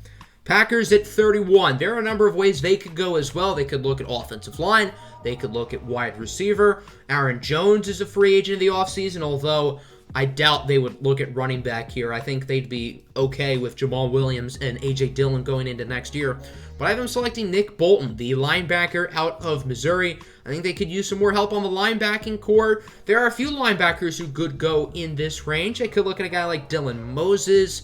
Packers at 31. There are a number of ways they could go as well. They could look at offensive line. They could look at wide receiver. Aaron Jones is a free agent in the offseason, although I doubt they would look at running back here. I think they'd be okay with Jamal Williams and A.J. Dillon going into next year. But I have them selecting Nick Bolton, the linebacker out of Missouri. I think they could use some more help on the linebacking core. There are a few linebackers who could go in this range. They could look at a guy like Dylan Moses,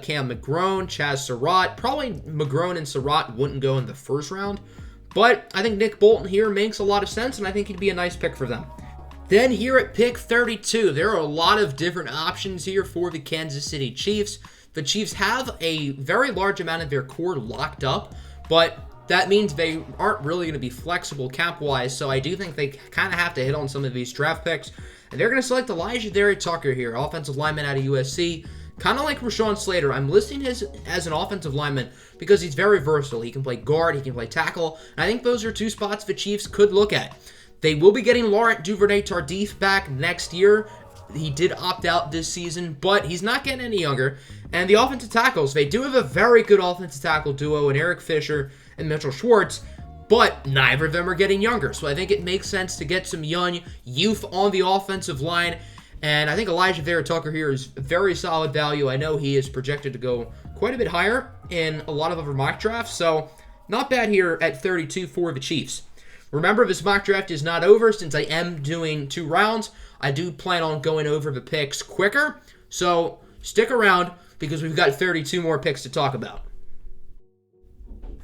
Cam McGrone, Chaz Surratt. Probably McGrone and Surratt wouldn't go in the first round. But I think Nick Bolton here makes a lot of sense, and I think he'd be a nice pick for them. Then here at pick 32, there are a lot of different options here for the Kansas City Chiefs. The Chiefs have a very large amount of their core locked up, but that means they aren't really going to be flexible cap-wise, so I do think they kind of have to hit on some of these draft picks. And they're going to select Elijah Derry Tucker here, offensive lineman out of USC. Kind of like Rashawn Slater. I'm listing him as an offensive lineman because he's very versatile. He can play guard, he can play tackle, and I think those are two spots the Chiefs could look at. They will be getting Laurent Duvernay-Tardif back next year. He did opt out this season, but he's not getting any younger. And the offensive tackles, they do have a very good offensive tackle duo in Eric Fisher and Mitchell Schwartz, but neither of them are getting younger. So I think it makes sense to get some young youth on the offensive line. And I think Elijah Vera-Tucker here is very solid value. I know he is projected to go quite a bit higher in a lot of other mock drafts, so not bad here at 32 for the Chiefs. Remember, this mock draft is not over since I am doing 2 rounds. I do plan on going over the picks quicker, so stick around because we've got 32 more picks to talk about.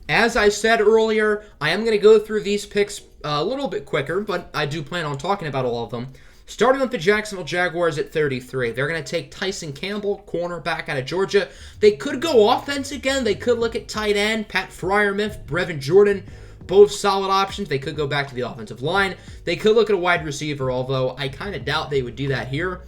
As I said earlier, I am going to go through these picks a little bit quicker, but I do plan on talking about all of them. Starting with the Jacksonville Jaguars at 33. They're going to take Tyson Campbell, cornerback out of Georgia. They could go offense again. They could look at tight end, Pat Freiermuth, Brevin Jordan, both solid options. They could go back to the offensive line. They could look at a wide receiver, although I kind of doubt they would do that here.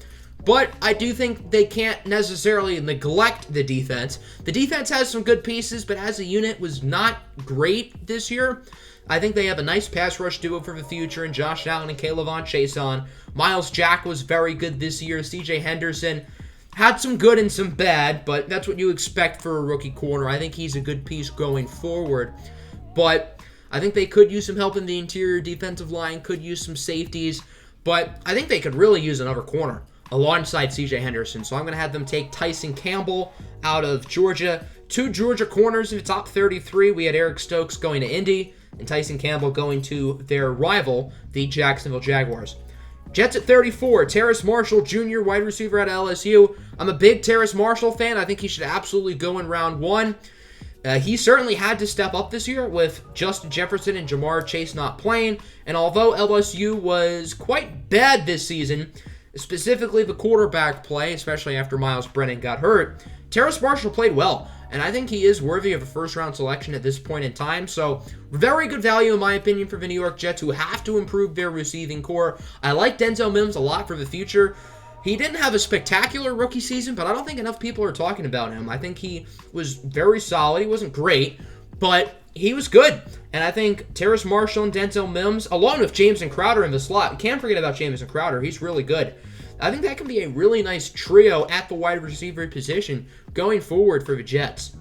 But I do think they can't necessarily neglect the defense. The defense has some good pieces, but as a unit was not great this year. I think they have a nice pass rush duo for the future in Josh Allen and K'Lavon Chaisson. Miles Jack was very good this year. CJ Henderson had some good and some bad, but that's what you expect for a rookie corner. I think he's a good piece going forward. But I think they could use some help in the interior defensive line, could use some safeties, but I think they could really use another corner alongside CJ Henderson. So I'm going to have them take Tyson Campbell out of Georgia. 2 Georgia corners in the top 33. We had Eric Stokes going to Indy and Tyson Campbell going to their rival, the Jacksonville Jaguars. Jets at 34, Terrace Marshall Jr., wide receiver out of LSU. I'm a big Terrace Marshall fan. I think he should absolutely go in round 1. He certainly had to step up this year with Justin Jefferson and Jamar Chase not playing. And although LSU was quite bad this season, specifically the quarterback play, especially after Miles Brennan got hurt, Terrace Marshall played well. And I think he is worthy of a first-round selection at this point in time. So, very good value, in my opinion, for the New York Jets, who have to improve their receiving core. I like Denzel Mims a lot for the future. He didn't have a spectacular rookie season, but I don't think enough people are talking about him. I think he was very solid. He wasn't great, but he was good. And I think Terrace Marshall and Denzel Mims, along with Jameson Crowder in the slot, you can't forget about Jameson Crowder. He's really good. I think that can be a really nice trio at the wide receiver position going forward for the Jets.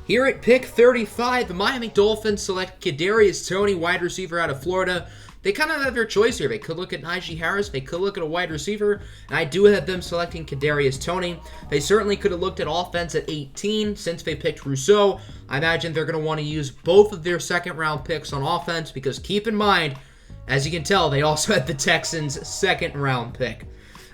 Here at pick 35, the Miami Dolphins select Kadarius Toney, wide receiver out of Florida. They kind of have their choice here. They could look at Najee Harris. They could look at a wide receiver. And I do have them selecting Kadarius Toney. They certainly could have looked at offense at 18 since they picked Rousseau. I imagine they're going to want to use both of their second-round picks on offense because keep in mind, as you can tell, they also had the Texans' second-round pick.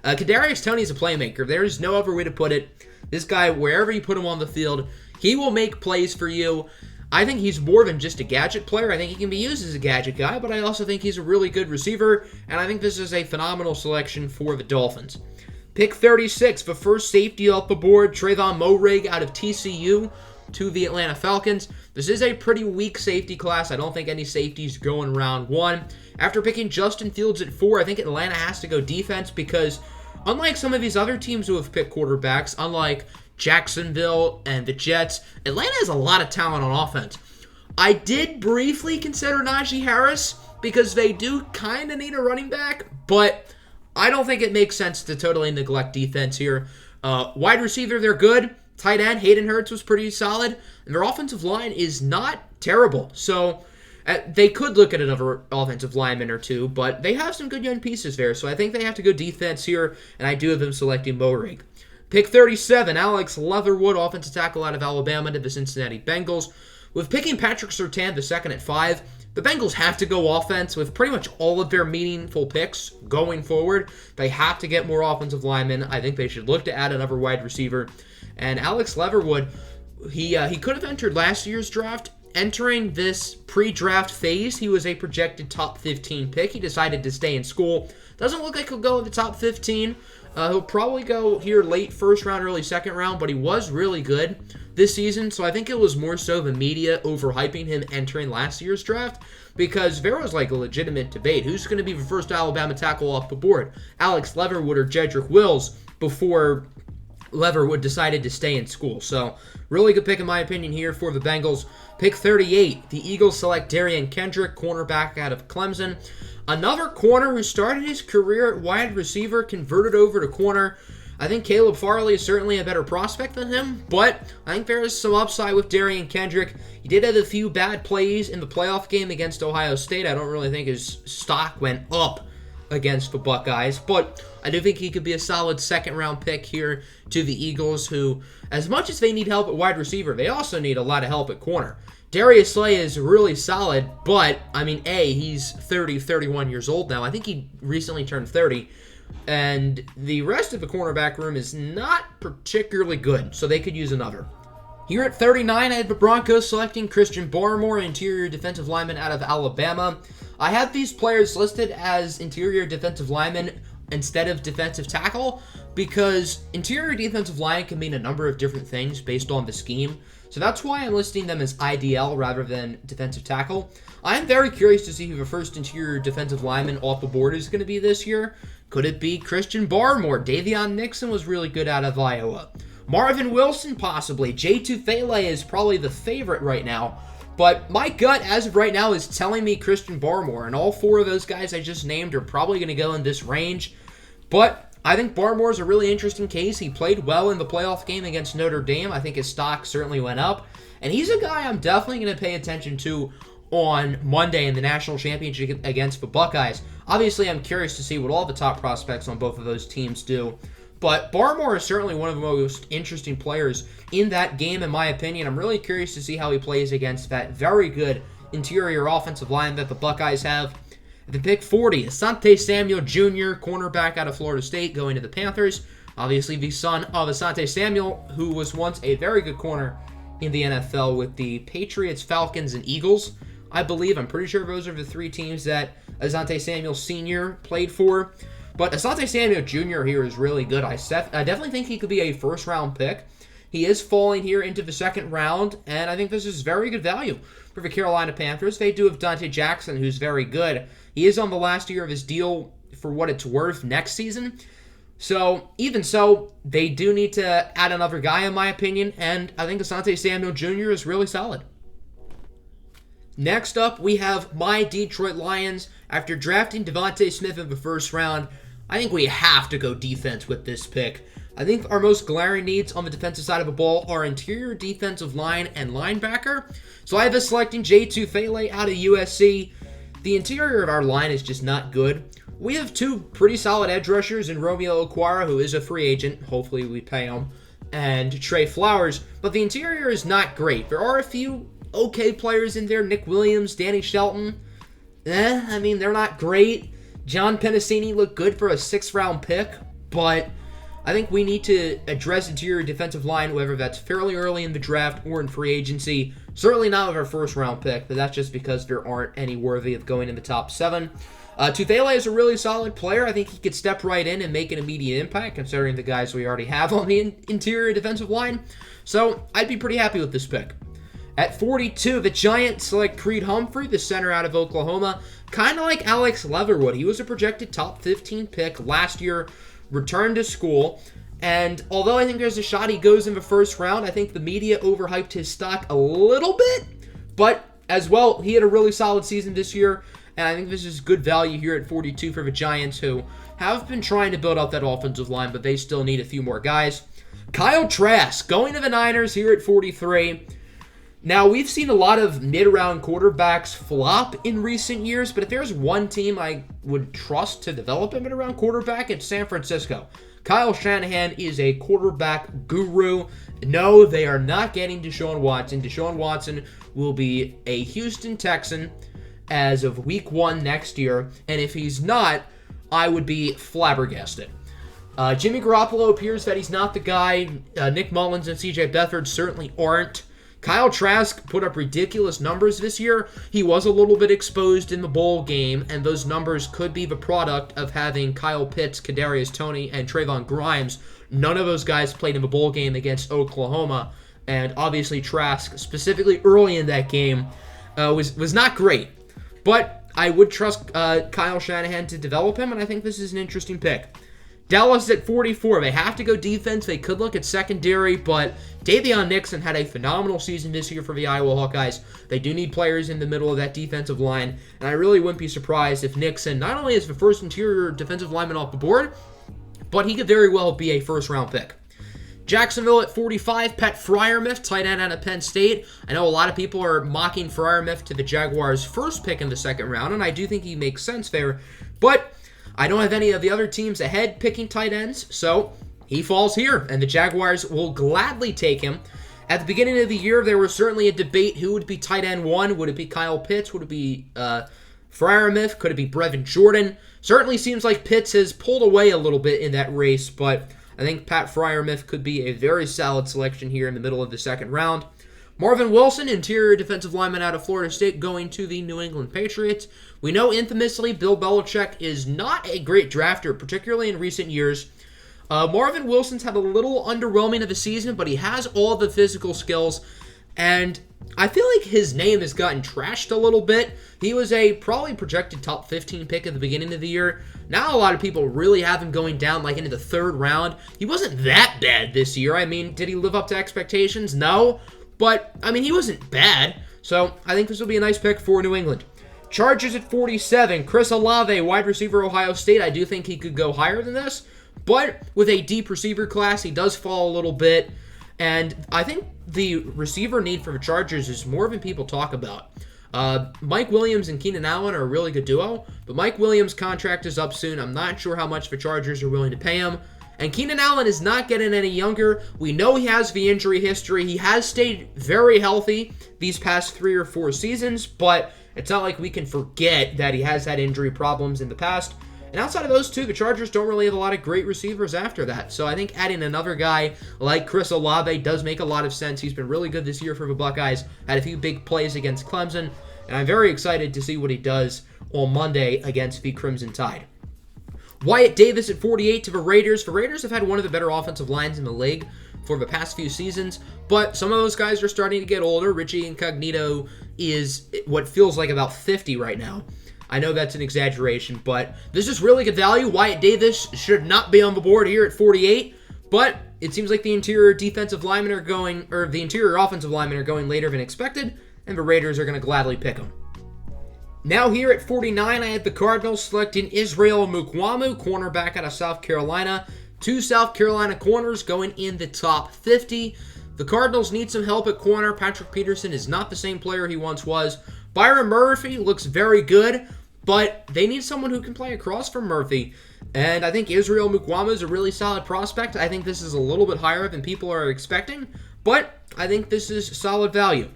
Kadarius Toney is a playmaker. There's no other way to put it. This guy, wherever you put him on the field, he will make plays for you. I think he's more than just a gadget player. I think he can be used as a gadget guy, but I also think he's a really good receiver, and I think this is a phenomenal selection for the Dolphins. Pick 36, the first safety off the board, Trayvon Moehrig out of TCU to the Atlanta Falcons. This is a pretty weak safety class. I don't think any safeties go in round 1. After picking Justin Fields at 4, I think Atlanta has to go defense because unlike some of these other teams who have picked quarterbacks, unlike Jacksonville and the Jets, Atlanta has a lot of talent on offense. I did briefly consider Najee Harris because they do kind of need a running back, but I don't think it makes sense to totally neglect defense here. Wide receiver, they're good. Tight end, Hayden Hurst was pretty solid. And their offensive line is not terrible. So they could look at another offensive lineman or two, but they have some good young pieces there. So I think they have to go defense here, and I do have them selecting Moehrig. Pick 37, Alex Leatherwood, offensive tackle out of Alabama to the Cincinnati Bengals. With picking Patrick Surtain the second at 5, the Bengals have to go offense with pretty much all of their meaningful picks going forward. They have to get more offensive linemen. I think they should look to add another wide receiver. And Alex Leatherwood, he could have entered last year's draft. Entering this pre-draft phase, he was a projected top 15 pick. He decided to stay in school. Doesn't look like he'll go in the top 15. He'll probably go here late first round, early second round, but he was really good this season, so I think it was more so the media overhyping him entering last year's draft because there was like a legitimate debate. Who's going to be the first Alabama tackle off the board? Alex Leatherwood or Jedrick Wills before Leatherwood decided to stay in school. So, really good pick in my opinion here for the Bengals. Pick 38, the Eagles select Darian Kendrick, cornerback out of Clemson. Another corner who started his career at wide receiver, converted over to corner. I think Caleb Farley is certainly a better prospect than him, but I think there is some upside with Darian Kendrick. He did have a few bad plays in the playoff game against Ohio State. I don't really think his stock went up against the Buckeyes, but I do think he could be a solid second-round pick here to the Eagles, who, as much as they need help at wide receiver, they also need a lot of help at corner. Darius Slay is really solid, but, he's 31 years old now. I think he recently turned 30. And the rest of the cornerback room is not particularly good, so they could use another. Here at 39, I have the Broncos selecting Christian Barrimore, interior defensive lineman out of Alabama. I have these players listed as interior defensive linemen instead of defensive tackle because interior defensive line can mean a number of different things based on the scheme. So that's why I'm listing them as IDL rather than defensive tackle. I'm very curious to see who the first interior defensive lineman off the board is going to be this year. Could it be Christian Barrimore? Davion Nixon was really good out of Iowa. Marvin Wilson, possibly. Jay Tufele is probably the favorite right now. But my gut, as of right now, is telling me Christian Barrimore. And all four of those guys I just named are probably going to go in this range. But I think Barrimore is a really interesting case. He played well in the playoff game against Notre Dame. I think his stock certainly went up. And he's a guy I'm definitely going to pay attention to on Monday in the national championship against the Buckeyes. Obviously, I'm curious to see what all the top prospects on both of those teams do. But Barrimore is certainly one of the most interesting players in that game, in my opinion. I'm really curious to see how he plays against that very good interior offensive line that the Buckeyes have. At the pick 40, Asante Samuel Jr., cornerback out of Florida State, going to the Panthers. Obviously, the son of Asante Samuel, who was once a very good corner in the NFL with the Patriots, Falcons, and Eagles. I'm pretty sure those are the three teams that Asante Samuel Sr. played for. But Asante Samuel Jr. here is really good. I definitely think he could be a first-round pick. He is falling here into the second round, and I think this is very good value for the Carolina Panthers. They do have Dante Jackson, who's very good. He is on the last year of his deal for what it's worth next season. So, even so, they do need to add another guy, in my opinion, and I think Asante Samuel Jr. is really solid. Next up, we have my Detroit Lions. After drafting Devonta Smith in the first round, I think we have to go defense with this pick. I think our most glaring needs on the defensive side of the ball are interior defensive line and linebacker. So I have us selecting Jay Tufele out of USC. The interior of our line is just not good. We have two pretty solid edge rushers in Romeo Okwara, who is a free agent. Hopefully we pay him. And Trey Flowers. But the interior is not great. There are a few okay players in there. Nick Williams, Danny Shelton. They're not great. John Pennicini looked good for a 6th-round pick, but I think we need to address interior defensive line, whether that's fairly early in the draft or in free agency. Certainly not with our first-round pick, but that's just because there aren't any worthy of going in the top 7. Tufele is a really solid player. I think he could step right in and make an immediate impact, considering the guys we already have on the interior defensive line. So I'd be pretty happy with this pick. At 42, the Giants select Creed Humphrey, the center out of Oklahoma. Kind of like Alex Leatherwood. He was a projected top 15 pick last year, returned to school. And although I think there's a shot he goes in the first round, I think the media overhyped his stock a little bit. But as well, he had a really solid season this year. And I think this is good value here at 42 for the Giants, who have been trying to build up that offensive line, but they still need a few more guys. Kyle Trask going to the Niners here at 43. Now, we've seen a lot of mid-round quarterbacks flop in recent years, but if there's one team I would trust to develop a mid-round quarterback, it's San Francisco. Kyle Shanahan is a quarterback guru. No, they are not getting Deshaun Watson. Deshaun Watson will be a Houston Texan as of week 1 next year, and if he's not, I would be flabbergasted. Jimmy Garoppolo appears that he's not the guy. Nick Mullins and CJ Beathard certainly aren't. Kyle Trask put up ridiculous numbers this year. He was a little bit exposed in the bowl game, and those numbers could be the product of having Kyle Pitts, Kadarius Toney, and Trayvon Grimes. None of those guys played in the bowl game against Oklahoma, and obviously Trask, specifically early in that game, was not great. But I would trust Kyle Shanahan to develop him, and I think this is an interesting pick. Dallas at 44. They have to go defense. They could look at secondary, but Davion Nixon had a phenomenal season this year for the Iowa Hawkeyes. They do need players in the middle of that defensive line, and I really wouldn't be surprised if Nixon not only is the first interior defensive lineman off the board, but he could very well be a first-round pick. Jacksonville at 45, Pat Freiermuth, tight end out of Penn State. I know a lot of people are mocking Freiermuth to the Jaguars' first pick in the second round, and I do think he makes sense there, but I don't have any of the other teams ahead picking tight ends, so he falls here, and the Jaguars will gladly take him. At the beginning of the year, there was certainly a debate who would be tight end one. Would it be Kyle Pitts? Would it be Freiermuth? Could it be Brevin Jordan? Certainly seems like Pitts has pulled away a little bit in that race, but I think Pat Freiermuth could be a very solid selection here in the middle of the second round. Marvin Wilson, interior defensive lineman out of Florida State, going to the New England Patriots. We know infamously Bill Belichick is not a great drafter, particularly in recent years. Marvin Wilson's had a little underwhelming of a season, but he has all the physical skills, and I feel like his name has gotten trashed a little bit. He was a probably projected top 15 pick at the beginning of the year. Now a lot of people really have him going down like into the third round. He wasn't that bad this year. I mean, did he live up to expectations? No. But, I mean, he wasn't bad. So, I think this will be a nice pick for New England. Chargers at 47. Chris Olave, wide receiver, Ohio State. I do think he could go higher than this. But with a deep receiver class, he does fall a little bit. And I think the receiver need for the Chargers is more than people talk about. Mike Williams and Keenan Allen are a really good duo. But Mike Williams' contract is up soon. I'm not sure how much the Chargers are willing to pay him. And Keenan Allen is not getting any younger. We know he has the injury history. He has stayed very healthy these past 3 or 4 seasons, but it's not like we can forget that he has had injury problems in the past. And outside of those two, the Chargers don't really have a lot of great receivers after that. So I think adding another guy like Chris Olave does make a lot of sense. He's been really good this year for the Buckeyes. Had a few big plays against Clemson, and I'm very excited to see what he does on Monday against the Crimson Tide. Wyatt Davis at 48 to the Raiders. The Raiders have had one of the better offensive lines in the league for the past few seasons, but some of those guys are starting to get older. Richie Incognito is what feels like about 50 right now. I know that's an exaggeration, but this is really good value. Wyatt Davis should not be on the board here at 48, but it seems like the interior defensive linemen are going, or the interior offensive linemen are going later than expected, and the Raiders are going to gladly pick them. Now here at 49, I had the Cardinals selecting Israel Mukwamu, cornerback out of South Carolina. 2 South Carolina corners going in the top 50. The Cardinals need some help at corner. Patrick Peterson is not the same player he once was. Byron Murphy looks very good, but they need someone who can play across from Murphy. And I think Israel Mukwamu is a really solid prospect. I think this is a little bit higher than people are expecting, but I think this is solid value.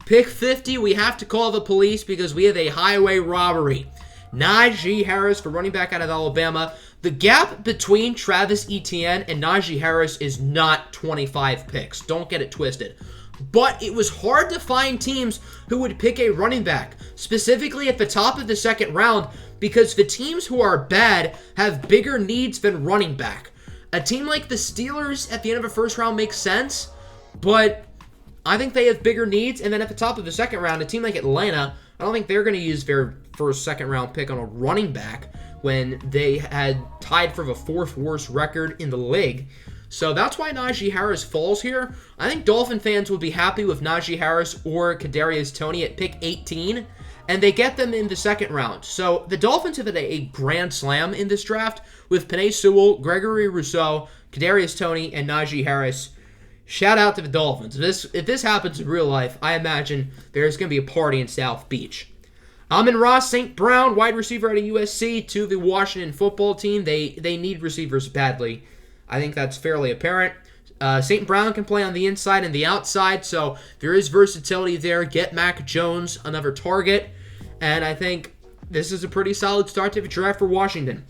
Pick 50, we have to call the police because we have a highway robbery. Najee Harris for running back out of Alabama. The gap between Travis Etienne and Najee Harris is not 25 picks. Don't get it twisted. But it was hard to find teams who would pick a running back, specifically at the top of the second round, because the teams who are bad have bigger needs than running back. A team like the Steelers at the end of the first round makes sense, but I think they have bigger needs. And then at the top of the second round, a team like Atlanta, I don't think they're going to use their first, second round pick on a running back when they had tied for the 4th worst record in the league. So that's why Najee Harris falls here. I think Dolphin fans would be happy with Najee Harris or Kadarius Toney at pick 18, and they get them in the second round. So the Dolphins have had a grand slam in this draft with Penei Sewell, Gregory Rousseau, Kadarius Toney, and Najee Harris. Shout out to the Dolphins. If this happens in real life, I imagine there's going to be a party in South Beach. Amon-Ra St. Brown, wide receiver out of USC, to the Washington football team. They need receivers badly. I think that's fairly apparent. St. Brown can play on the inside and the outside, so there is versatility there. Get Mac Jones another target, and I think this is a pretty solid start to the draft for Washington.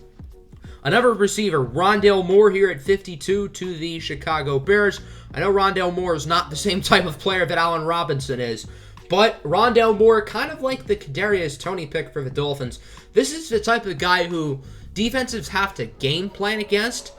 Another receiver, Rondale Moore here at 52 to the Chicago Bears. I know Rondale Moore is not the same type of player that Allen Robinson is, but Rondale Moore, kind of like the Kadarius Toney pick for the Dolphins, this is the type of guy who defenses have to game plan against,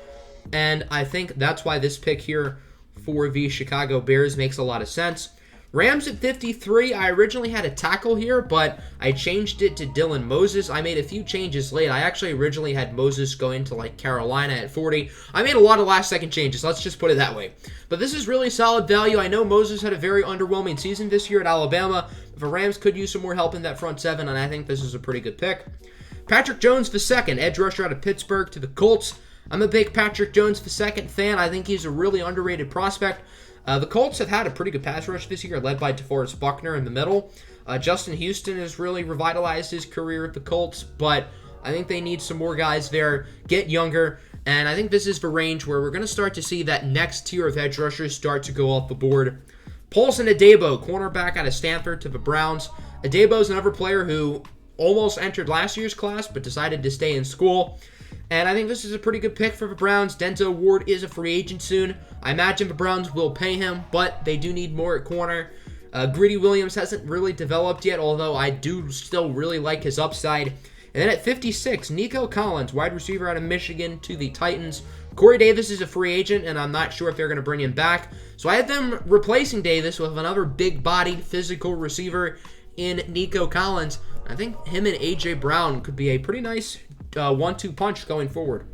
and I think that's why this pick here for the Chicago Bears makes a lot of sense. Rams at 53, I originally had a tackle here, but I changed it to Dylan Moses. I made a few changes late. I actually originally had Moses go into like Carolina at 40. I made a lot of last-second changes, let's just put it that way. But this is really solid value. I know Moses had a very underwhelming season this year at Alabama. The Rams could use some more help in that front seven, and I think this is a pretty good pick. Patrick Jones II, edge rusher out of Pittsburgh to the Colts. I'm a big Patrick Jones II fan. I think he's a really underrated prospect. The Colts have had a pretty good pass rush this year, led by DeForest Buckner in the middle. Justin Houston has really revitalized his career at the Colts, but I think they need some more guys there, get younger, and I think this is the range where we're going to start to see that next tier of edge rushers start to go off the board. Paulson Adebo, cornerback out of Stanford to the Browns. Adebo is another player who almost entered last year's class, but decided to stay in school. And I think this is a pretty good pick for the Browns. Denzel Ward is a free agent soon. I imagine the Browns will pay him, but they do need more at corner. Greedy Williams hasn't really developed yet, although I do still really like his upside. And then at 56, Nico Collins, wide receiver out of Michigan to the Titans. Corey Davis is a free agent, and I'm not sure if they're going to bring him back. So I have them replacing Davis with another big-bodied, physical receiver in Nico Collins. I think him and A.J. Brown could be a pretty nice 1-2 punch going forward.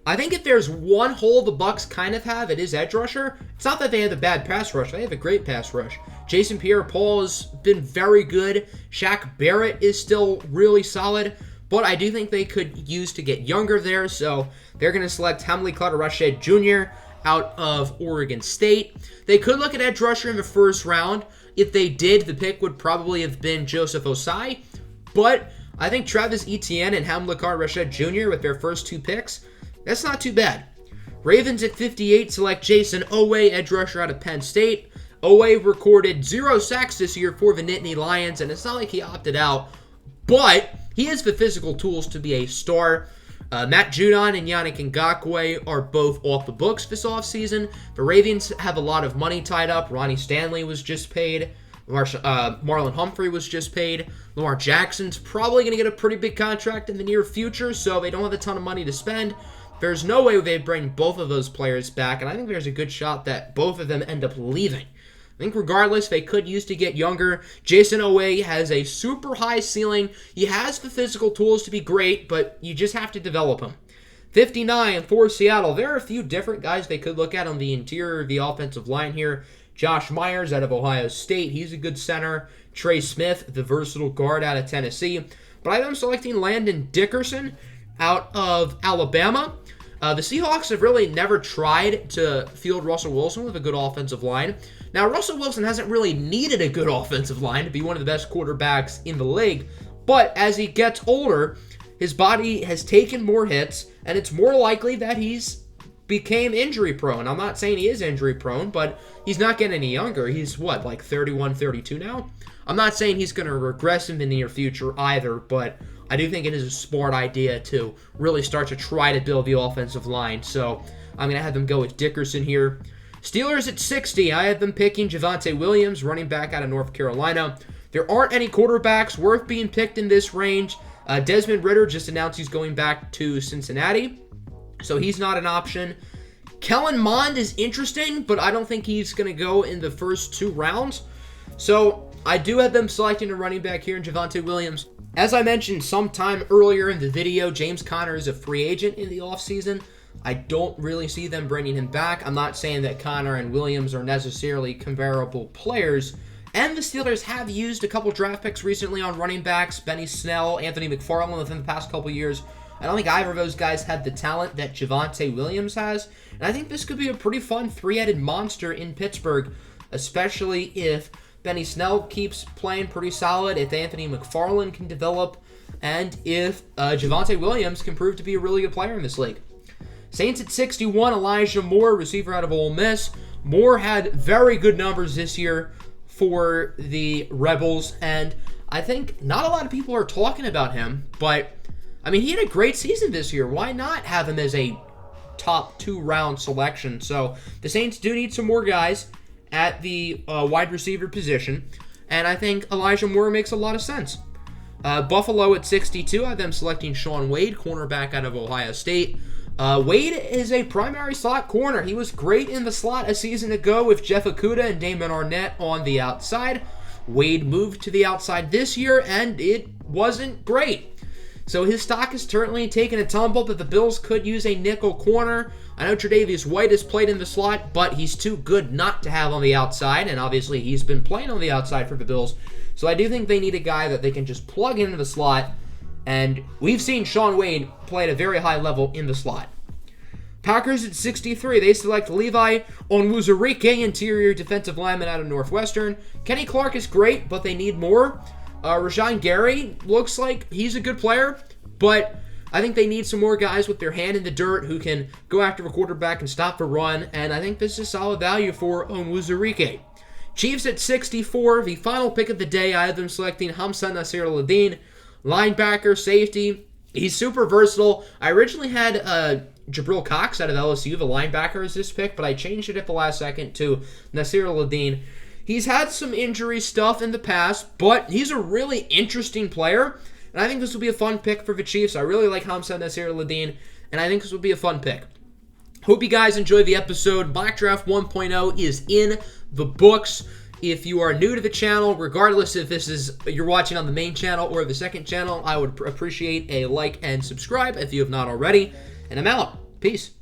I think if there's one hole the Bucs kind of have, it is edge rusher. It's not that they have a bad pass rush. They have a great pass rush. Jason Pierre-Paul has been very good. Shaq Barrett is still really solid. But I do think they could use to get younger there. So they're going to select Hamli Clutterushed Jr. out of Oregon State. They could look at edge rusher in the first round. If they did, the pick would probably have been Joseph Osai. But I think Travis Etienne and Hamli Clutterushed Jr. with their first two picks, that's not too bad. Ravens at 58 select Jason Oweh, edge rusher out of Penn State. Oweh recorded 0 sacks this year for the Nittany Lions, and it's not like he opted out, but he has the physical tools to be a star. Matt Judon and Yannick Ngakoue are both off the books this offseason. The Ravens have a lot of money tied up. Ronnie Stanley was just paid. Marlon Humphrey was just paid. Lamar Jackson's probably going to get a pretty big contract in the near future, so they don't have a ton of money to spend. There's no way they bring both of those players back, and I think there's a good shot that both of them end up leaving. I think regardless, they could use to get younger. Jason Oweh has a super high ceiling. He has the physical tools to be great, but you just have to develop him. 59 for Seattle. There are a few different guys they could look at on the interior of the offensive line here. Josh Myers out of Ohio State. He's a good center. Trey Smith, the versatile guard out of Tennessee. But I am selecting Landon Dickerson out of Alabama. The Seahawks have really never tried to field Russell Wilson with a good offensive line. Now, Russell Wilson hasn't really needed a good offensive line to be one of the best quarterbacks in the league. But as he gets older, his body has taken more hits, and it's more likely that he's became injury prone. I'm not saying he is injury prone, but he's not getting any younger. He's like 31, 32 now? I'm not saying he's going to regress in the near future either, but I do think it is a smart idea to really start to try to build the offensive line. So I'm going to have them go with Dickerson here. Steelers at 60. I have them picking Javonte Williams, running back out of North Carolina. There aren't any quarterbacks worth being picked in this range. Desmond Ridder just announced he's going back to Cincinnati, so he's not an option. Kellen Mond is interesting, but I don't think he's going to go in the first 2 rounds. So I do have them selecting a running back here in Javonte Williams. As I mentioned sometime earlier in the video, James Conner is a free agent in the offseason. I don't really see them bringing him back. I'm not saying that Conner and Williams are necessarily comparable players. And the Steelers have used a couple draft picks recently on running backs. Benny Snell, Anthony McFarland within the past couple years. I don't think either of those guys have the talent that Javonte Williams has. And I think this could be a pretty fun 3-headed monster in Pittsburgh, especially if Benny Snell keeps playing pretty solid, if Anthony McFarland can develop, and if Javonte Williams can prove to be a really good player in this league. Saints at 61, Elijah Moore, receiver out of Ole Miss. Moore had very good numbers this year for the Rebels, and I think not a lot of people are talking about him, but I mean, he had a great season this year. Why not have him as a top 2-round selection? So the Saints do need some more guys at the wide receiver position, and I think Elijah Moore makes a lot of sense. Buffalo at 62, I have them selecting Shaun Wade, cornerback out of Ohio State. Wade is a primary slot corner. He was great in the slot a season ago with Jeff Okudah and Damon Arnett on the outside. Wade moved to the outside this year, and it wasn't great. So his stock has certainly taken a tumble, but the Bills could use a nickel corner. I know Tre'Davious White has played in the slot, but he's too good not to have on the outside, and obviously he's been playing on the outside for the Bills. So I do think they need a guy that they can just plug into the slot, and we've seen Shaun Wade play at a very high level in the slot. Packers at 63, they select Levi Onwuzurike, interior defensive lineman out of Northwestern. Kenny Clark is great, but they need more. Rashawn Gary looks like he's a good player, but I think they need some more guys with their hand in the dirt who can go after a quarterback and stop the run, and I think this is solid value for Onwuzurike. Chiefs at 64, the final pick of the day. I have them selecting Hamza Nasir-Ladin, linebacker, safety. He's super versatile. I originally had Jabril Cox out of LSU, the linebacker, as this pick, but I changed it at the last second to Nasir-Ladin. He's had some injury stuff in the past, but he's a really interesting player, and I think this will be a fun pick for the Chiefs. I really like Hamza Nasir-Ladin, and I think this will be a fun pick. Hope you guys enjoyed the episode. Mock Draft 1.0 is in the books. If you are new to the channel, regardless if you're watching on the main channel or the second channel, I would appreciate a like and subscribe if you have not already. And I'm out. Peace.